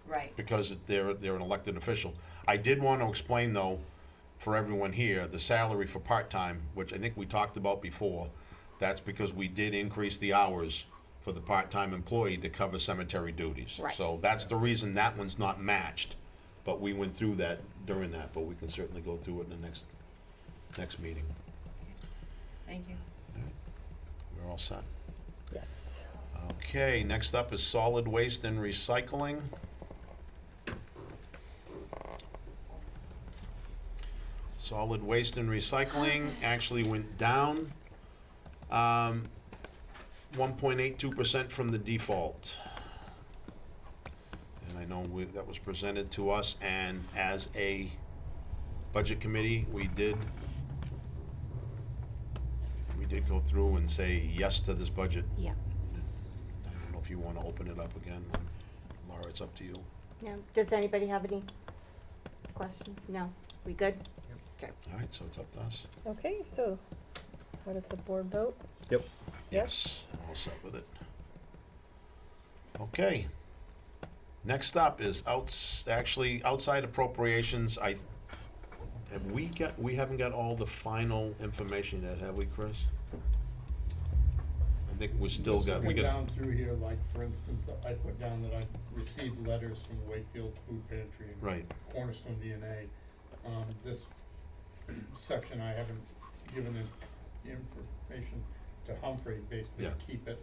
Right, because they're an elected official. I did want to explain, though, for everyone here, the salary for part-time, which I think we talked about before, that's because we did increase the hours for the part-time employee to cover cemetery duties. Right. So that's the reason that one's not matched, but we went through that during that, but we can certainly go through it in the next meeting. thank you. We're all set. Yes. Okay, next up is solid waste and recycling. Solid waste and recycling actually went down 1.82% from the default. And I know that was presented to us, and as a budget committee, we did go through and say yes to this budget. Yeah. I don't know if you want to open it up again. Laura, it's up to you. No, does anybody have any questions? No? We good? Okay. All right, so it's up to us. Okay, so how does the board vote? Yep. Yes. All set with it. Okay. Next up is outside appropriations. We haven't got all the final information yet, have we, Chris? I think we still Just got, we looking got, down through here, like, for instance, I put down that I received letters from Wakefield Food Pantry and right, Cornerstone DNA. This section, I haven't given the information to Humphrey, basically to Yeah. keep it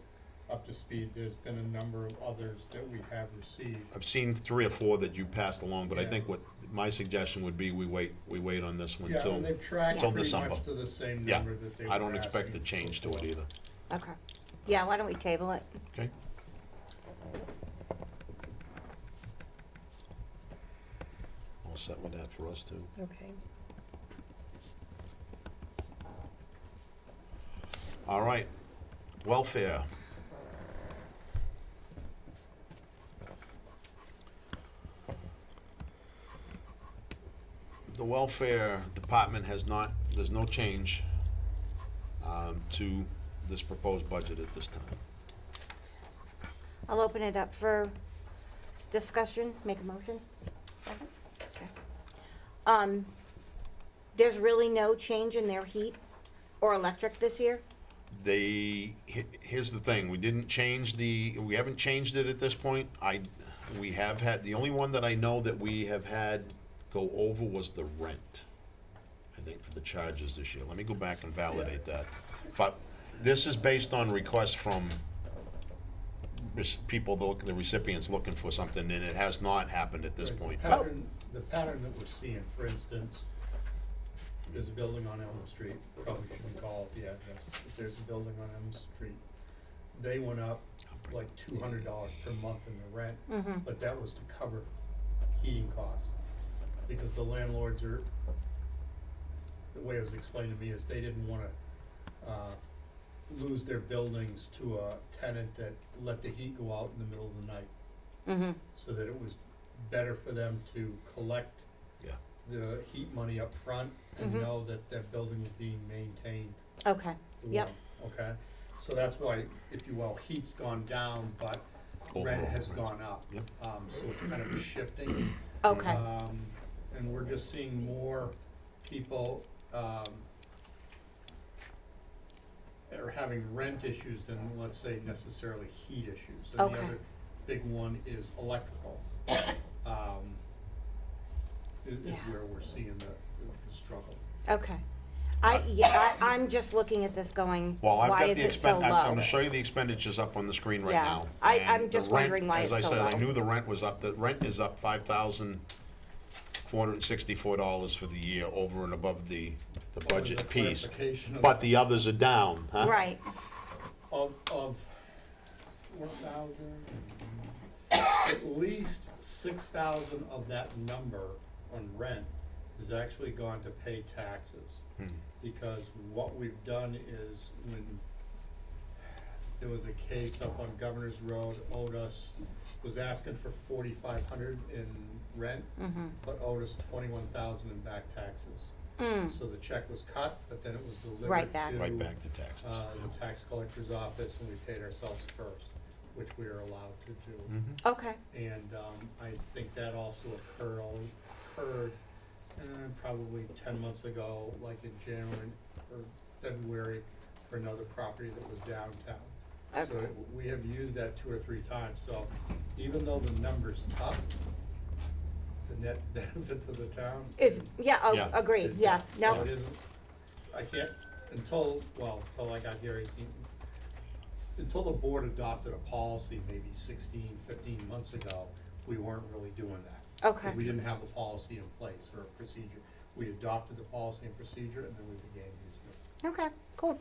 up to speed. There's been a number of others that we have received. I've seen 3 or 4 that you passed along, but I Yeah. think what, my suggestion would be we wait on this one Yeah, till, and they've tracked till pretty December. much to the same Yeah, number that they were I don't expect a asking change to it before. either, Okay. Yeah, why don't we table it? okay? All set with that for us too. Okay. All right, welfare. the welfare department has not, there's no change, to this proposed budget at this time. I'll open it up for discussion, make a motion. Second? Okay. There's really no change in their heat or electric this year? Here's the thing, we haven't changed it at this point. We have had, the only one that I know that we have had go over was the rent, I think, for the charges this year. Let me go back and validate that. But this is based on requests from people, the recipients looking for something, and it has not happened at this point. The pattern that we're seeing, for instance, there's a building on Elm Street, probably shouldn't call it the address, but there's a building on Elm Street. They went up like $200 per month in the rent, but that was to cover heating costs. Because the landlords are, the way it was explained to me is they didn't wanna, lose their buildings to a tenant that let the heat go out in the middle of the night. So that it was better for them to collect the heat money up front and know that that building was being maintained Okay, yep, warm, okay? So that's why, if you will, heat's gone down, but rent Overall has rent. gone up. Yep. So it's kind of a shifting. okay, And we're just seeing more people, are having rent issues than, let's say, necessarily heat issues. And Okay. the other big one is electrical. Is Yeah. where we're seeing the struggle. okay. I'm just looking at this going, Well, I've why got is the it so I'm low? gonna show you the expenditures up on the screen right Yeah. now. I'm And the just rent, wondering why as it's so I said, I low. knew the rent was up, the rent is up $5,464 for the year, over and above the Well, budget there's a piece. clarification of- But the others are down, huh? Right, Of 4,000, at least 6,000 of that number on rent has actually gone to pay taxes. Because what we've done is, when there was a case up on Governor's Road, was asking for 4,500 in rent, but owed us 21,000 in back taxes. So the check was cut, but then it was delivered Right back. to, Right back to taxes. the tax collector's office, and we paid ourselves first, which we are allowed to do. okay, And I think that also occurred probably 10 months ago, like in January or February, for another property that was downtown. So Okay. we have used that 2 or 3 times, so even though the number's up, the net benefit to the town is, Yeah. agreed, is yeah, down. So no, it isn't, I can't, until I got here until the board adopted a policy maybe 16, 15 months ago, we weren't really doing that. okay, We didn't have a policy in place or a procedure. We adopted the policy and procedure, and then we began using it. okay, cool.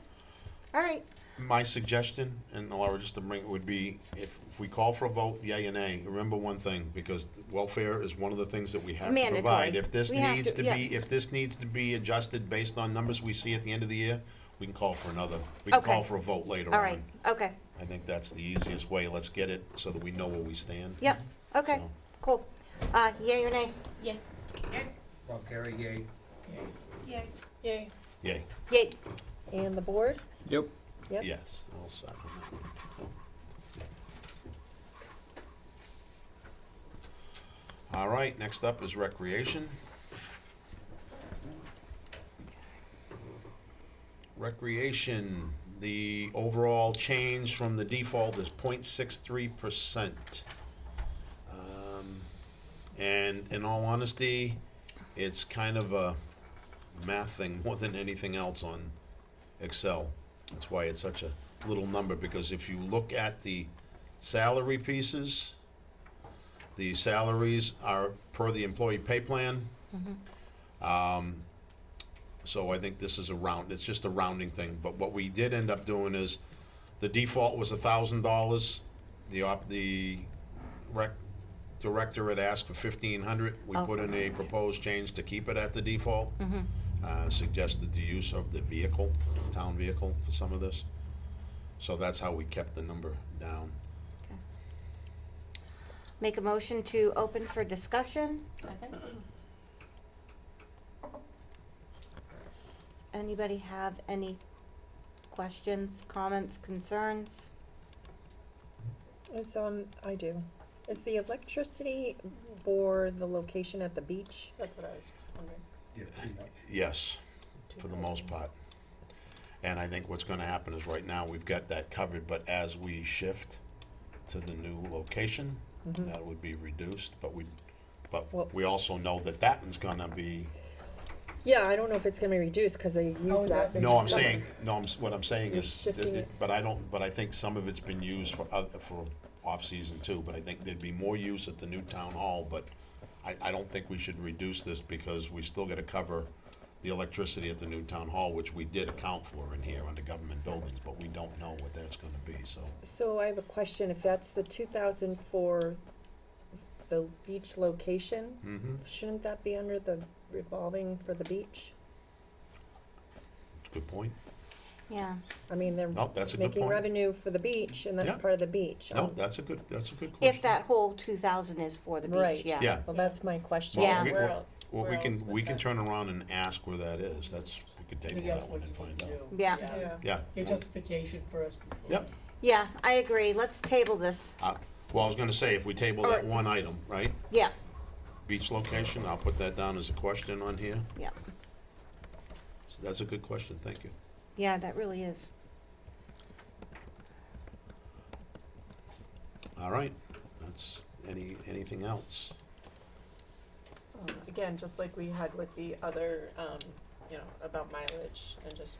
All right, My suggestion, and Laura, just to bring, would be, if we call for a vote, yea or nay, remember one thing, because welfare is one of the things that we have to mandatory. provide. If this We have needs to- to yeah. be, if this needs to be adjusted based on numbers we see at the end of the year, we can call for another, we can call Okay. for a vote later on. all right, okay, I think that's the easiest way, let's get it so that we know where we stand. yep, okay, So- cool. Yay or nay? Yeah. Bob Carey, yay. Yeah. Yay. Yay, Yay, And the board? Yep. Yep. yes, all set on that one. All right, next up is recreation. Recreation, the overall change from the default is 0.63%. And in all honesty, it's kind of a math thing more than anything else on Excel. That's why it's such a little number, because if you look at the salary pieces, the salaries are per the employee pay plan. So I think this is it's just a rounding thing, but what we did end up doing is, the default was $1,000. The rec director had asked for $1,500. We put in a proposed change to keep it at the default. Suggested the use of the vehicle, town vehicle, for some of this. So that's how we kept the number down. make a motion to open for discussion. Second? anybody have any questions, comments, concerns? I do. Is the electricity for the location at the beach? That's what I was just wondering. Yes, for the most part. And I think what's gonna happen is right now, we've got that covered, but as we shift to the new location, that would be reduced, but Well- we also know that that one's gonna be, Yeah, I don't know if it's gonna be reduced, cause they How use would that. that in no, I'm summer. saying, what I'm saying You're is, shifting it. but I think some of it's been used for off-season too, but I think there'd be more use at the new town hall, but I don't think we should reduce this because we still gotta cover the electricity at the new town hall, which we did account for in here under government buildings, but we don't know what that's gonna be, so. So I have a question, if that's the 2,000 for the beach location, Mm-hmm, shouldn't that be under the revolving for the beach? good point. Yeah, I mean, they're No, that's a good making point. revenue for the beach, and that's Yeah. part of the beach. No, that's a good question. if that whole 2,000 is for the beach, Right. yeah. Yeah. Well, that's my question. Well, Yeah. we- Where well, el- well, where we else can, would we can that- turn around and ask where that is, we could table Maybe that's that what one and you find should out. do. Yeah. Yeah. Yeah. Your justification first. before- Yep. Yeah, I agree, let's table this, Well, I was gonna say, if we table that Alright. one item, right, yeah, beach location, I'll put that down as a question on here. yeah, So that's a good question, thank you. yeah, that really is. All right, that's, anything else? Again, just like we had with the other, about mileage and just,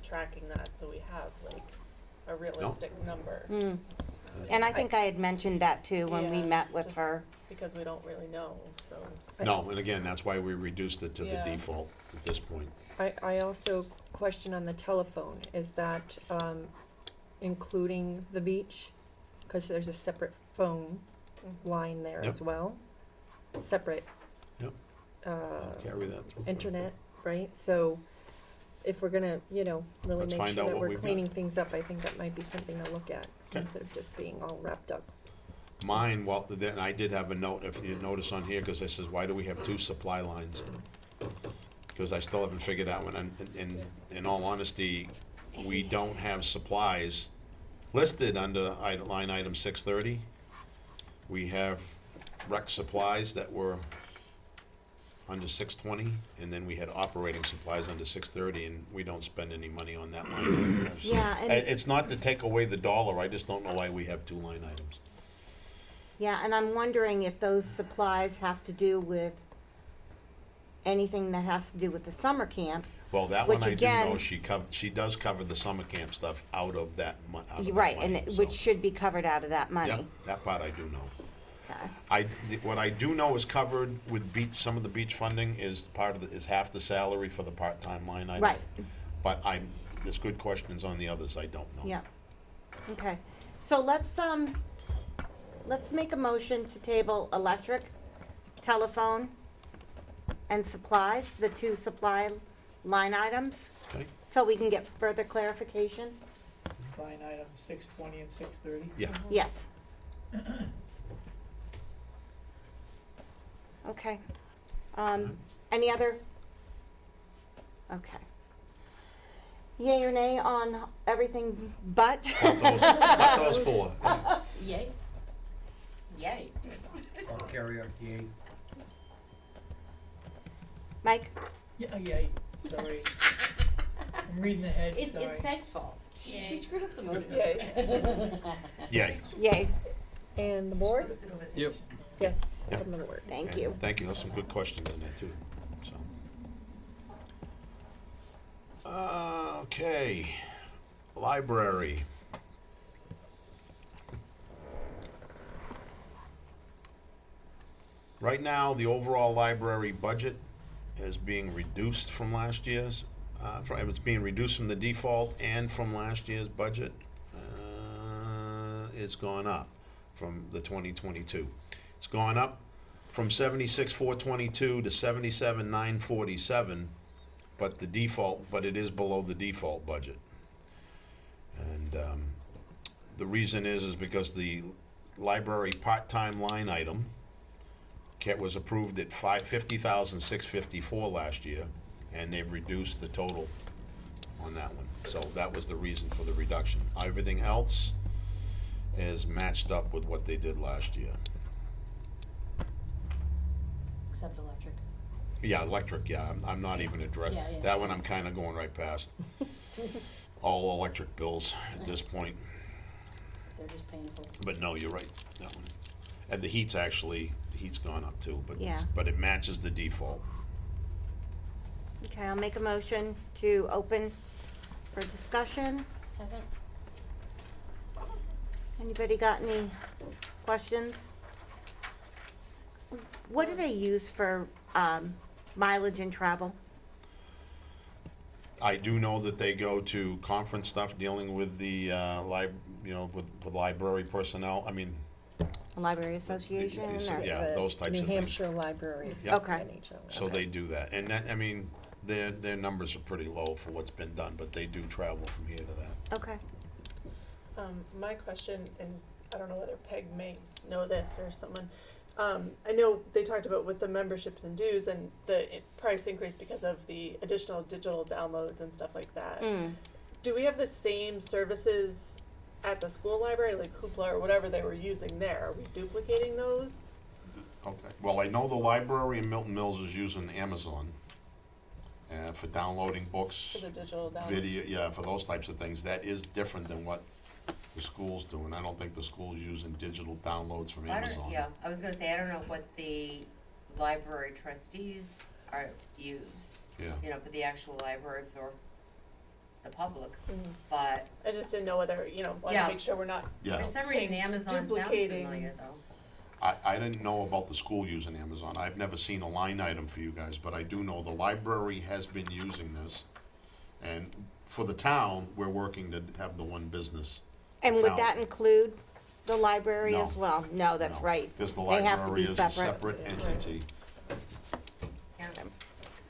tracking that so we have like a realistic number. Mm. And I think I had mentioned that too when we Yeah, met with just- her. Because we don't really know, so. No, and again, that's why we reduced it to the Yeah. default at this point. I also question on the telephone, is that, including the beach? Cause there's a separate phone line there Yep. as well, separate, Yep. I'll carry that through. for- internet, right? So if we're gonna, really Let's make find sure out that what we're we've got. cleaning things up, I think that might be something to look at, Okay. instead of just being all wrapped up. Mine, well, then I did have a note, if you notice on here, cause I says, why do we have two supply lines? Cause I still haven't figured out one, and in all honesty, we don't have supplies listed under line item 630. We have rec supplies that were under 620, and then we had operating supplies under 630, and we don't spend any money on that line. item. So, Yeah, and- It's not to take away the dollar, I just don't know why we have two line items. Yeah, and I'm wondering if those supplies have to do with anything that has to do with the summer camp. Well, that one Which I do know, again- she does cover the summer camp stuff out of that out of that Right, money, and so- which should be covered out of that Yeah, money. that part I do know. Okay. What I do know is covered with some of the beach funding is is half the salary for the part-time line item. Right. But there's good questions on the others, I don't know. Yeah. Okay, so let's make a motion to table electric, telephone, and supplies, the two supply line items, Okay, till we can get further clarification. Line item 620 and 630. yeah, Yes. Okay. Any other? Okay. Yay or nay on everything but? but those four. Yay. Yay. I'll carry a yay. Mike? Yeah, sorry. I'm reading ahead, It's sorry. Meg's fault. She screwed up the motor. Yay. Yay. Yay, And the board? Yep. Yes, Yep. from the board. thank And you. Thank you, there's some good questions in there too, so. Okay, library. Right now, the overall library budget is being reduced from last year's, it's being reduced from the default and from last year's budget. It's gone up from the 2022. It's gone up from 76,422 to 77,947, but it is below the default budget. And the reason is because the library part-time line item was approved at $50,654 last year, and they've reduced the total on that one. So that was the reason for the reduction. Everything else is matched up with what they did last year. Except electric. Yeah, electric, yeah, I'm not even addressing, Yeah, yeah. that one I'm kinda going right past. All electric bills at this point, They're just painful. but no, you're right, that one. And the heat's gone up too, but Yeah. but it matches the default. Okay, I'll make a motion to open for discussion. Second. Anybody got any questions? What do they use for mileage and travel? I do know that they go to conference stuff dealing with the with library personnel, I mean, Library Association or? yeah, The those types of New things. Hampshire Library Yeah. Association. So they do that, and that, I mean, their numbers are pretty low for what's been done, but they do travel from here to that. Okay. My question, and I don't know whether Peg may know this or someone, I know they talked about with the memberships and dues and the price increase because of the additional digital downloads and stuff like that. Mm. Do we have the same services at the school library, like Hoopla or whatever they were using there? Are we duplicating those? Okay, well, I know the library in Milton Mills is using Amazon, for downloading books, For the digital download? video, yeah, for those types of things, that is different than what the school's doing. I don't think the school's using digital downloads from Amazon. Yeah, I was gonna say, I don't know what the library trustees use, Yeah, you know, for the actual library for the public, Mhm. but I just didn't know whether, you know, wanted Yeah. to make sure we're not, yeah. for some reason Paying- Amazon sounds duplicating. familiar though. I didn't know about the school using Amazon. I've never seen a line item for you guys, but I do know the library has been using this. And for the town, we're working to have the one business. And would Now- that include the library No. as well? No, that's No, right. Because the They have to library be is a separate. separate entity. Yeah.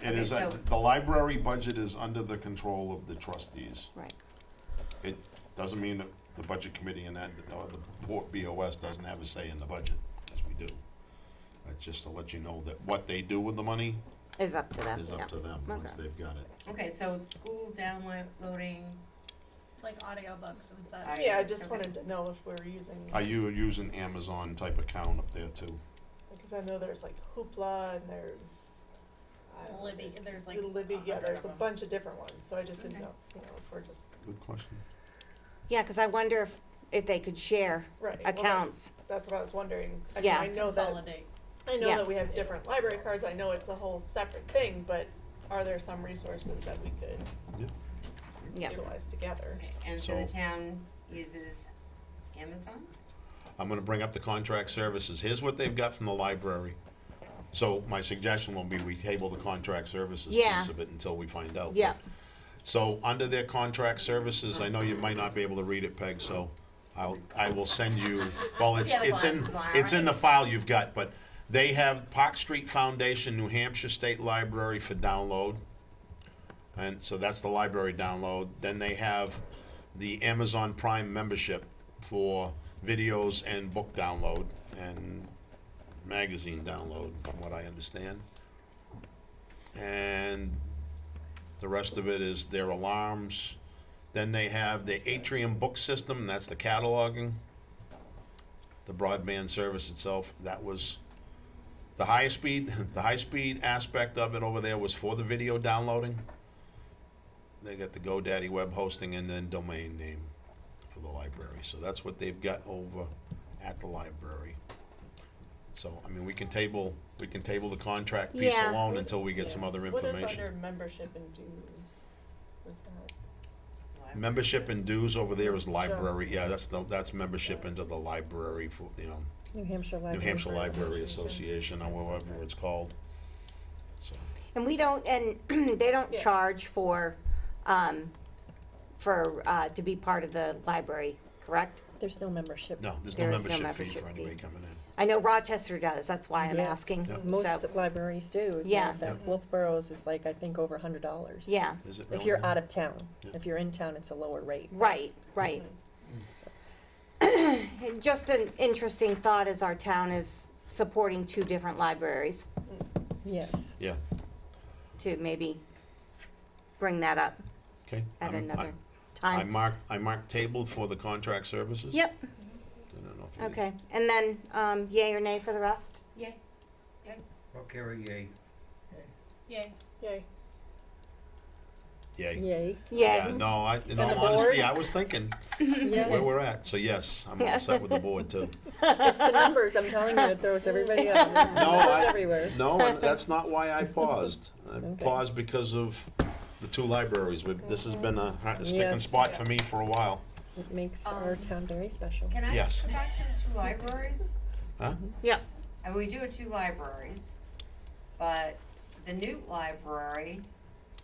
It Okay, is, so- the library budget is under the control of the trustees. Right. It doesn't mean that the budget committee and that, or the Port BOS doesn't have a say in the budget, as we do. That's just to let you know that what they do with the money Is up to them, is yeah. up to them, once Okay. they've got it. Okay, so school downloading, Like audiobooks and such. I- yeah, I just okay. wanted to know if we're using, Are you using Amazon type account up there too? because I know there's like Hoopla and there's, I don't know, Libby, there's like the Libby, yeah, 100 there's a of 'em. bunch of different ones, so I just didn't Okay. know, you know, if we're just, Good question. Yeah, because I wonder if they could share right. well, accounts. That's what I was wondering. I mean, Yeah. I know that, Consolidate. I know Yeah. that we have different library cards, I know it's a whole separate thing, but are there some resources that we could Yeah. utilize together? and so the So- town uses Amazon? I'm gonna bring up the contract services. Here's what they've got from the library. So my suggestion will be we table the contract services Yeah. piece of it until we find out. Yeah. So under their contract services, I know you might not be able to read it, Peg, so I will send you, well, it's Yeah, it's in glasses on, it's in right? the file you've got, but they have Park Street Foundation, New Hampshire State Library for download. And so that's the library download. Then they have the Amazon Prime membership for videos and book download and magazine download, from what I understand. And the rest of it is their alarms. Then they have the Atrium Book System, that's the cataloging. The broadband service itself, that was the high speed, the high speed aspect of it over there was for the video downloading. They got the GoDaddy web hosting and then domain name for the library. So that's what they've got over at the library. So, I mean, we can table the contract piece Yeah. alone until we get some other What if information. under membership and dues, was that? Membership and dues over there is library, yeah, that's membership into the library for, New Hampshire New Library. Hampshire Library Association, or whatever it's called. So, And we don't, and they don't Yeah. charge for to be part of the library, correct? There's no membership. no, there's There no is no membership fee membership for anybody fee. coming in. I know Rochester does, that's why I'm Yes. asking. Yeah. Most So, libraries do. Is Yeah. that Wolfborough's is like, I think, over $100. yeah, Is it If really? you're out of town. Yeah. If you're in town, it's a lower rate. right, right. And just an interesting thought is our town is supporting two different libraries Yes. Yeah, to maybe bring that up Okay. at I'm- another I time. marked tabled for the contract services. Yep, I don't know if we- okay, and then, yay or nay for the rest? Yay. I'll carry yay. Yay. Yay. Yay. Yay. Yeah, no, in all the honesty, board? I was thinking Yeah. where we're at, so yes, I'm all set with the board too. It's the numbers, I'm telling you, it throws everybody up. There's No, numbers everywhere. No, and that's not why I paused. I Okay. paused because of the two libraries. This has been a sticking Yes. spot for me for a while. It makes our town very special. Can I Yes. go back to the two libraries? Huh? Yeah. I mean, we do have two libraries, but the Newt Library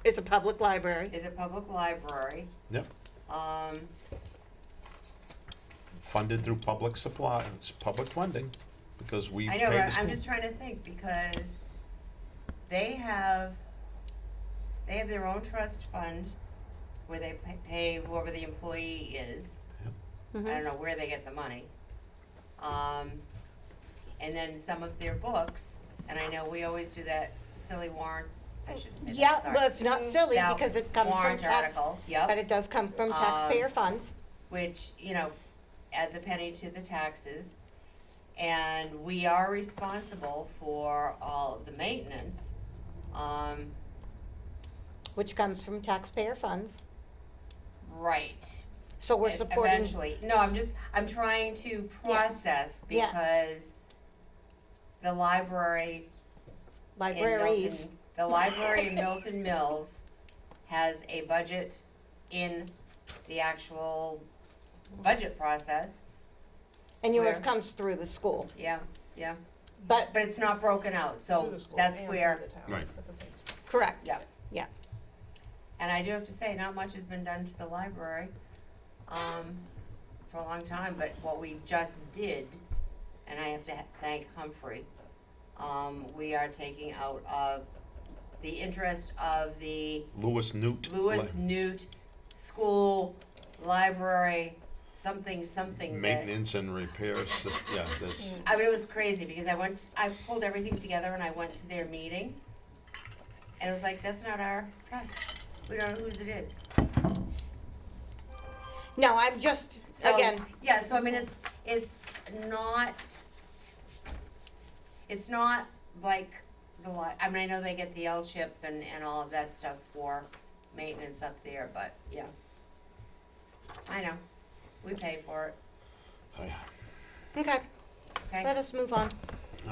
It's a public library. is a public library. Yep. Um, Funded through public supply, public funding, because we I pay know, the but school. I'm just trying to think because they have their own trust fund where they pay whoever the employee is. I don't know where they get the money. And then some of their books, and I know we always do that silly warrant, I shouldn't say that, Yeah, sorry. well, it's not silly That because it comes from warrant tax, article, yep. but it does come from taxpayer funds. Which, you know, adds a penny to the taxes. And we are responsible for all of the maintenance. Which comes from taxpayer funds. Right. So we're supporting. Eventually. No, I'm trying to process Yeah. because the library in Libraries. Milton, the library in Milton Mills has a budget in the actual budget process. And yours where- comes through the school. Yeah, yeah. But, But it's not broken out, so Through the school that's and where, through the town Right. at the same time. correct. yeah. Yeah. And I do have to say, not much has been done to the library, for a long time, but what we just did, and I have to thank Humphrey, we are taking out of the interest of the Lewis Newt. Lewis Newt School Library, something that. Maintenance and repair system, yeah, that's, I mean, it was crazy because I pulled everything together and I went to their meeting. And it was like, that's not our trust. We don't know whose it is. No, I'm just, So, again, yeah, so I mean, it's not like I mean, I know they get the L-chip and all of that stuff for maintenance up there, but yeah. I know. We pay for it, okay, okay? let us move on.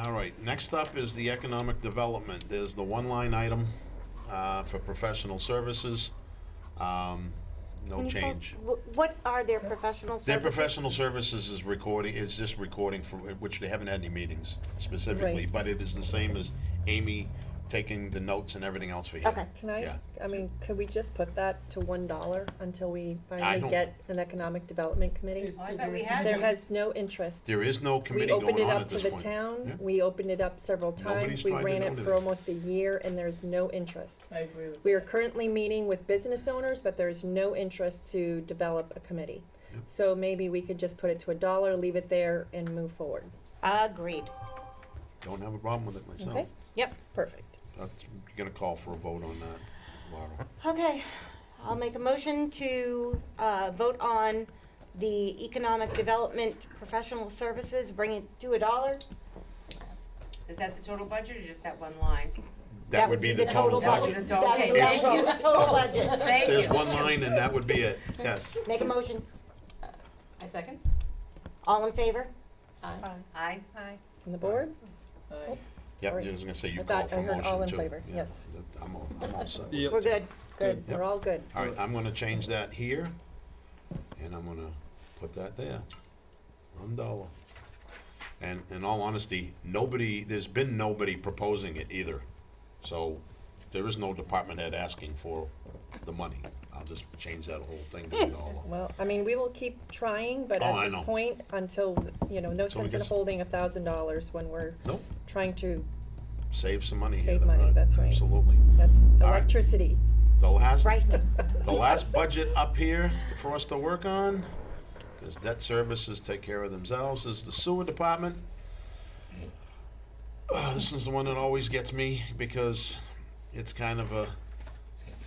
all right. Next up is the economic development. There's the one line item, for professional services. No Can you pull- change. What are their professional services? Their professional services is just recording for, which they haven't had any meetings specifically, Right. but it is the same as Amy taking the notes and everything else for here. Okay. Can Yeah. I mean, could we just put that to $1 until we I finally don't- get an economic development committee? Well, I thought we had There one. has no interest. There is no We committee opened going it on up at to this the point. town, Yeah. we opened it up several Nobody's times, we tried to ran do it that. for almost a year, and there's no interest. I agree with We are currently meeting with business owners, but there's no interest to develop a committee. Yep. So maybe we could just put it to $1, leave it there, and move forward. Agreed. Don't have a problem with it myself. Okay? Yep. Perfect. That's, you're gonna call for a vote on that, Laura. Okay, I'll make a motion to, vote on the economic development professional services, bring it to $1. Is that the total budget or just that one line? That would be the total budget. That Okay, would thank be you. the total budget. Thank There's you. one line and that would be it, yes. Make a motion. I second. All in favor? Aye. Aye. Aye. On the board? Aye. Yep, Sorry. I was gonna say you I call thought for I a heard motion too. all in favor, Yeah, yes. I'm all set. Yep. We're good. Good, Yep. we're all good. All right, I'm gonna change that here, and I'm gonna put that there, $1. And in all honesty, there's been nobody proposing it either. So there is no department head asking for the money. I'll just change that whole thing to $1. Well, I mean, we will keep trying, but Oh, I at this know. point, until, no So we sense in just- holding $1,000 when we're Nope, trying to, save some money here. Save money, that's right. Absolutely. that's All right. electricity. The last, Right. the last budget up here for us to work on, because debt services take care of themselves, is the sewer department. This is the one that always gets me because it's kind of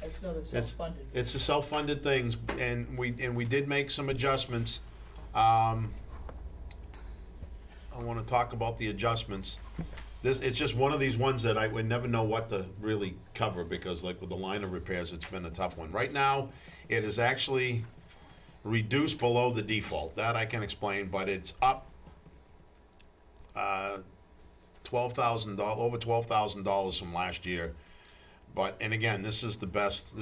That's another self-funded. It's a self-funded thing, and we did make some adjustments. I wanna talk about the adjustments. It's just one of these ones that I would never know what to really cover, because like with the line of repairs, it's been a tough one. Right now, it is actually reduced below the default, that I can explain, but it's up over $12,000 from last year. But, and again, this is the best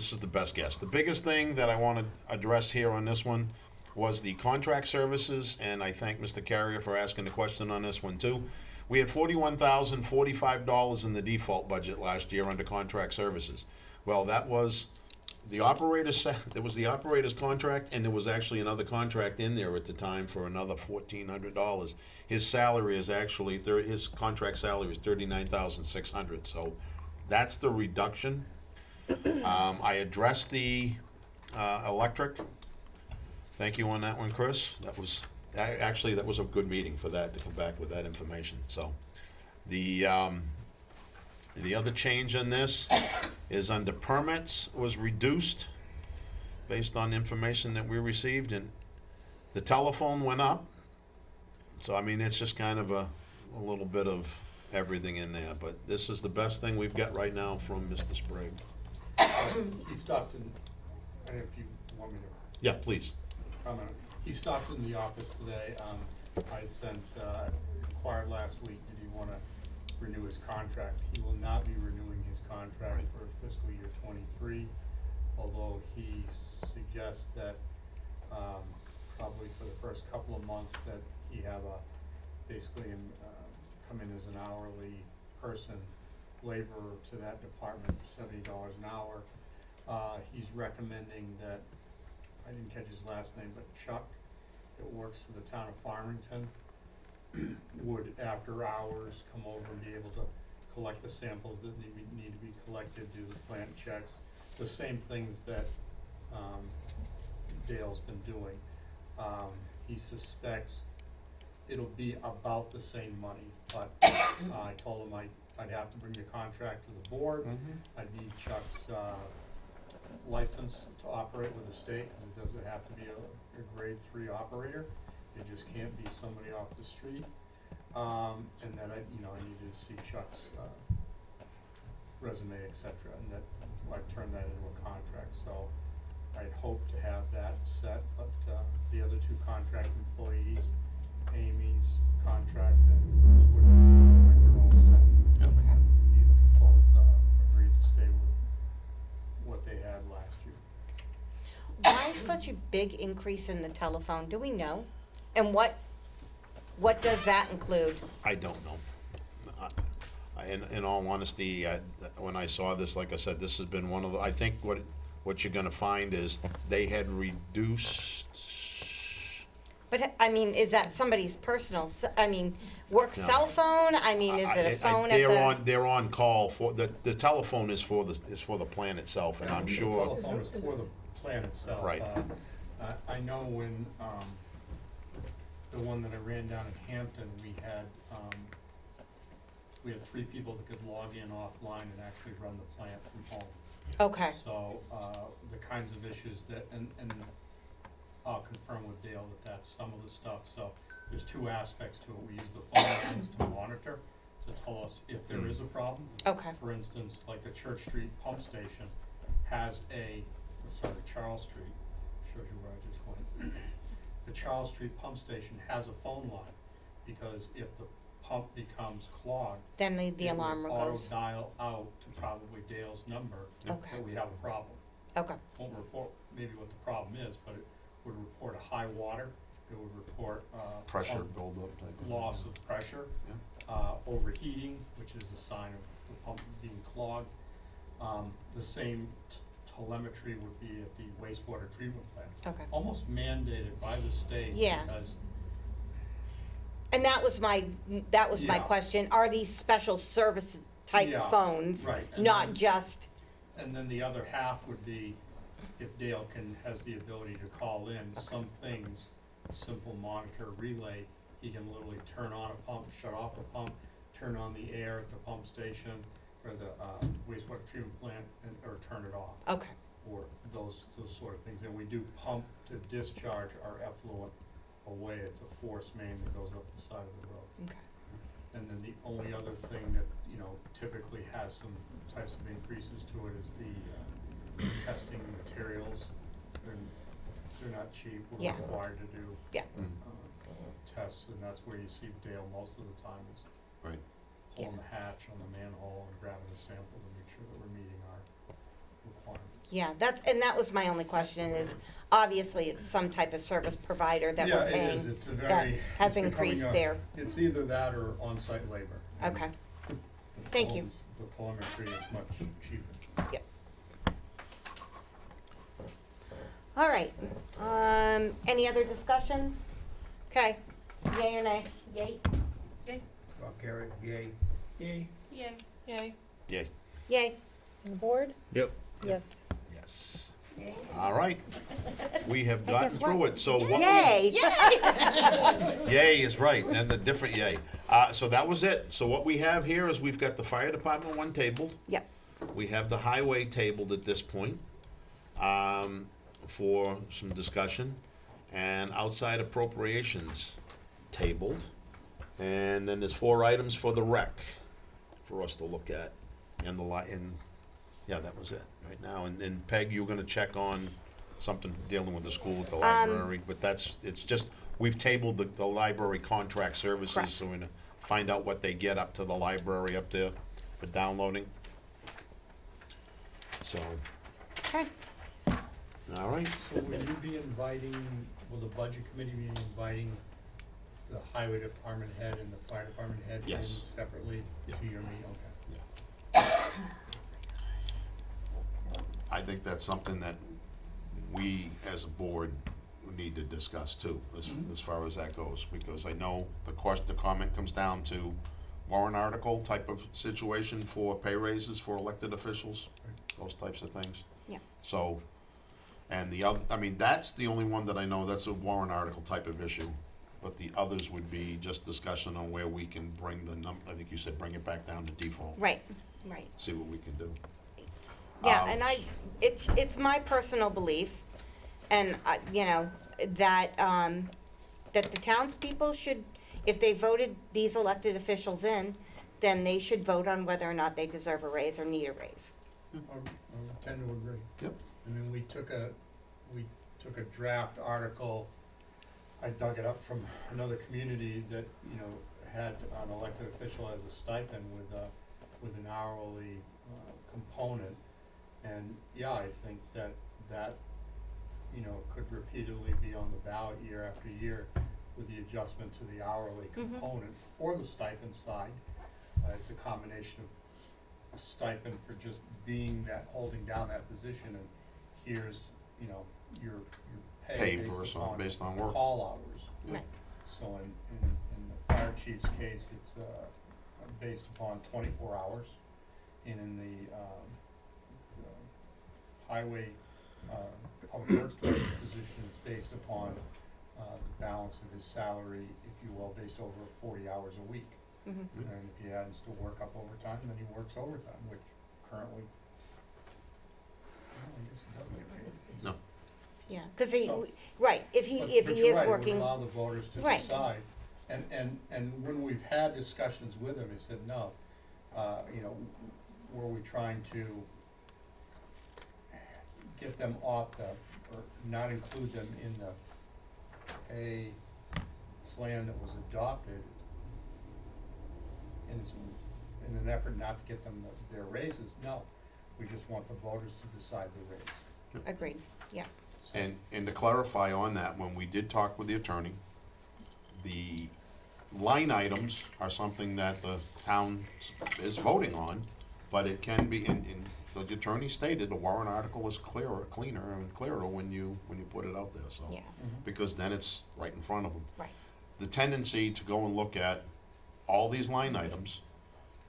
guess. The biggest thing that I want to address here on this one was the contract services, and I thank Mr. Carrier for asking the question on this one too. We had $41,045 in the default budget last year under contract services. Well, that was the operator's, there was the operator's contract, and there was actually another contract in there at the time for another $1,400. His salary is actually, his contract salary is $39,600, so that's the reduction. I addressed the electric. Thank you on that one, Chris. That was that was a good meeting for that, to come back with that information. So the other change in this is under permits was reduced based on information that we received, and the telephone went up. So I mean, it's just kind of a little bit of everything in there, but this is the best thing we've got right now from Mr. Sprague. He stopped in, I don't know if you want me to Yeah, please. comment. He stopped in the office today. I sent, inquired last week, did he wanna renew his contract? He will not be renewing his contract for fiscal year '23, although he suggests that, probably for the first couple of months that he have basically, come in as an hourly person, laborer to that department, $70 an hour. He's recommending that, I didn't catch his last name, but Chuck, that works for the town of Farmington, would after hours come over and be able to collect the samples that need to be collected, do the plant checks, the same things that Dale's been doing. He suspects it'll be about the same money, but I told him I'd have to bring the contract to the board. I'd need Chuck's license to operate with the state, because it doesn't have to be a grade 3 operator. It just can't be somebody off the street. And that I needed to see Chuck's resume, et cetera, and that I'd turn that into a contract. So I'd hope to have that set, but the other two contract employees, Amy's contract and Woodward's contract are all set. Okay. Both agreed to stay with what they had last year. Why such a big increase in the telephone? Do we know? And what does that include? I don't know. In all honesty, when I saw this, like I said, this has been one of the, I think what you're gonna find is they had reduced. But, I mean, is that somebody's personal, work No. cell phone? I mean, is it a phone at the? They're on call for, the telephone is for the plan itself, and I'm The sure. telephone is for the plan itself. Right. I know when, the one that I ran down in Hampton, we had 3 people that could log in offline and actually run the plant from home. Okay, So, the kinds of issues that, and I'll confirm with Dale that that's some of the stuff. So there's 2 aspects to it. We use the phone lines to monitor, to tell us if there is a problem. okay, For instance, like the Church Street pump station has Charles Street, shows you where I just went. The Charles Street pump station has a phone line, because if the pump becomes clogged, then the it alarm would goes, auto-dial out to probably Dale's number, Okay. that we have a problem. okay, Won't report maybe what the problem is, but it would report a high water, it would report, Pressure pump buildup type of. loss of pressure, overheating, which is a sign of the pump being clogged. The same telemetry would be at the wastewater treatment plant. okay. Almost mandated by the state. Yeah. Because, And that was my Yeah. question, are these special service type Yeah, phones? right, and Not then- just, and then the other half would be if Dale has the ability to call in, some things, a simple monitor relay, he can literally turn on a pump, shut off a pump, turn on the air at the pump station, or the wastewater treatment plant or turn it off, Okay, or those sort of things. And we do pump to discharge our effluent away. It's a force main that goes up the side of the road. okay. And then the only other thing that, you know, typically has some types of increases to it is the testing materials. They're not cheap. We're Yeah. required to do Yeah. tests, and that's where you see Dale most of the time is Right. pulling the hatch on the manhole and grabbing the sample to make sure that we're meeting our requirements. Yeah, that was my only question is, obviously, it's some type of service provider that we're Yeah, paying. it is. It's a that very. has it's becoming increased a- there. It's either that or on-site labor. And Okay, the Thank you. phones- The telemetry is much cheaper. yep. All right, any other discussions? Okay, yay or nay? Yay. Rob Carrot, yay. Yay. Yay. Yay. Yay. On the board? Yep. Yes. Yes. All right. We have Hey, gotten guess through what? it, so what we. Yay! Yay is right, and the different yay. So that was it. So what we have here is we've got the fire department one tabled. Yep, We have the highway tabled at this point, for some discussion. And outside appropriations tabled. And then there's 4 items for the rec for us to look at. And yeah, that was it right now. And Peg, you're gonna check on something dealing with the school with the library, but it's just, we've tabled the library contract services, Correct. so we're gonna find out what they get up to the library up there for downloading. So, okay. all right. So will you be will the budget committee be inviting the highway department head and the fire department head in Yes. separately Yeah. to your meeting? Okay. I think that's something that we, as a board, need to discuss too, as far as that goes, because I know the comment comes down to warrant article type of situation for pay raises for elected officials, those types of things. Yeah. So, and the other, I mean, that's the only one that I know, that's a warrant article type of issue. But the others would be just discussion on where we can bring I think you said bring it back down to default. Right, right. See what we can do. Yeah, Um, and it's my personal belief, and you know, that that the townspeople should, if they voted these elected officials in, then they should vote on whether or not they deserve a raise or need a raise. I tend to agree. Yep. I mean, we took a draft article, I dug it up from another community that, you know, had an elected official as a stipend with an hourly component. And yeah, I think that, you know, could repeatedly be on the ballot year after year with the adjustment to the hourly component or the stipend side. It's a combination of a stipend for just holding down that position, and here's, you know, your pay Pay based on work. call hours. Right. So in the fire chief's case, it's based upon 24 hours, and in the highway public works director position, it's based upon the balance of his salary, if you will, based over 40 hours a week. Mhm. And if he happens to work up overtime, then he works overtime, which currently, well, I guess he doesn't get paid. No. Yeah, because So- right, if he But is you're right, it would working, allow the voters to Right. decide. And when we've had discussions with him, he said, no, you know, were we trying to get them off or not include them in the pay plan that was adopted in an effort not to get them their raises? No, we just want the voters to decide the raise. agreed, yeah, So- And to clarify on that, when we did talk with the attorney, the line items are something that the town is voting on, but it can be, and the attorney stated, the warrant article is cleaner and clearer when you put it out there, so. yeah, Because then it's right in front of them. right, The tendency to go and look at all these line items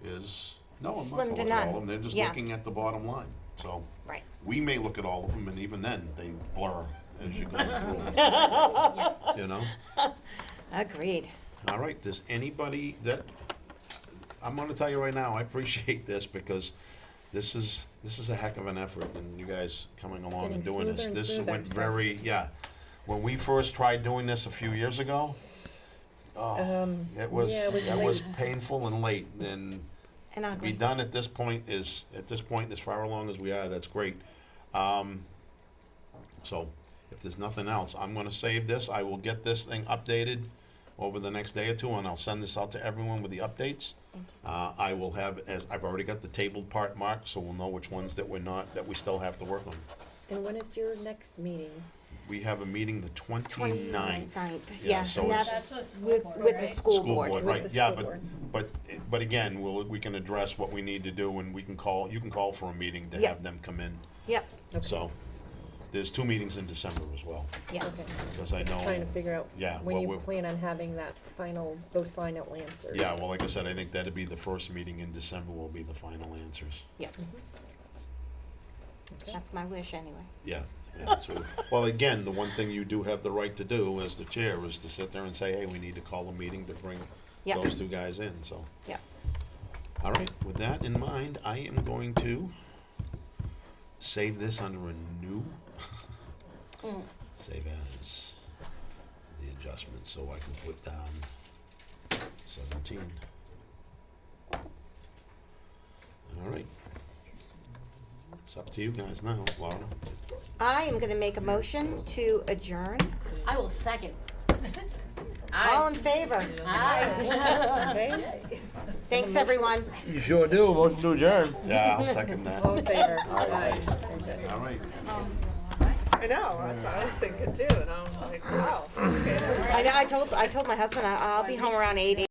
is, no, I'm not Slim gonna to look at all none. of them, they're just Yeah. looking at the bottom line, so. right. We may look at all of them, and even then, they blur as you go through them, you know? Agreed. All right, does anybody that, I'm gonna tell you right now, I appreciate this because this is a heck of an effort and you guys coming along and Getting doing this. smoother and This smoother, went so. very, yeah. When we first tried doing this a few years ago, it was, yeah, it was that was late. painful and late and And to be ugly. done at this point, as far along as we are, that's great. So, if there's nothing else, I'm gonna save this, I will get this thing updated over the next day or two, and I'll send this out to everyone with the updates. I will have, I've already got the tabled part marked, so we'll know which ones that that we still have to work on. And when is your next meeting? We have a meeting the 29th. 29th, Yeah, yeah, so and it's- that's That's a school with, board, with the right? school School board. board, with right, the yeah, school board. but again, we can address what we need to do, and you can call for a meeting to Yep. have them come in. Yep, So, there's 2 meetings in December as well, yes. Okay. because I know. Trying to figure out Yeah, when well, you we're- plan on having those final answers. Yeah, well, like I said, I think that'd be the first meeting in December will be the final answers. Yep. That's my wish anyway. Yeah, so, well, again, the one thing you do have the right to do as the chair is to sit there and say, hey, we need to call a meeting to bring Yep. those 2 guys in, so. Yep. All right, with that in mind, I am going to save this under a new, save as the adjustment, so I can put down 17. All right. It's up to you guys now, Laura. I am gonna make a motion to adjourn. I will second. All in favor? Aye. Okay, Thanks, everyone. You sure do. Motion to adjourn. Yeah, I'll second that. all in favor? All right. Aye. Very good. All right. I know, that's what I was thinking too, and I'm like, wow, okay, I know, I told my husband I'll be home around 8,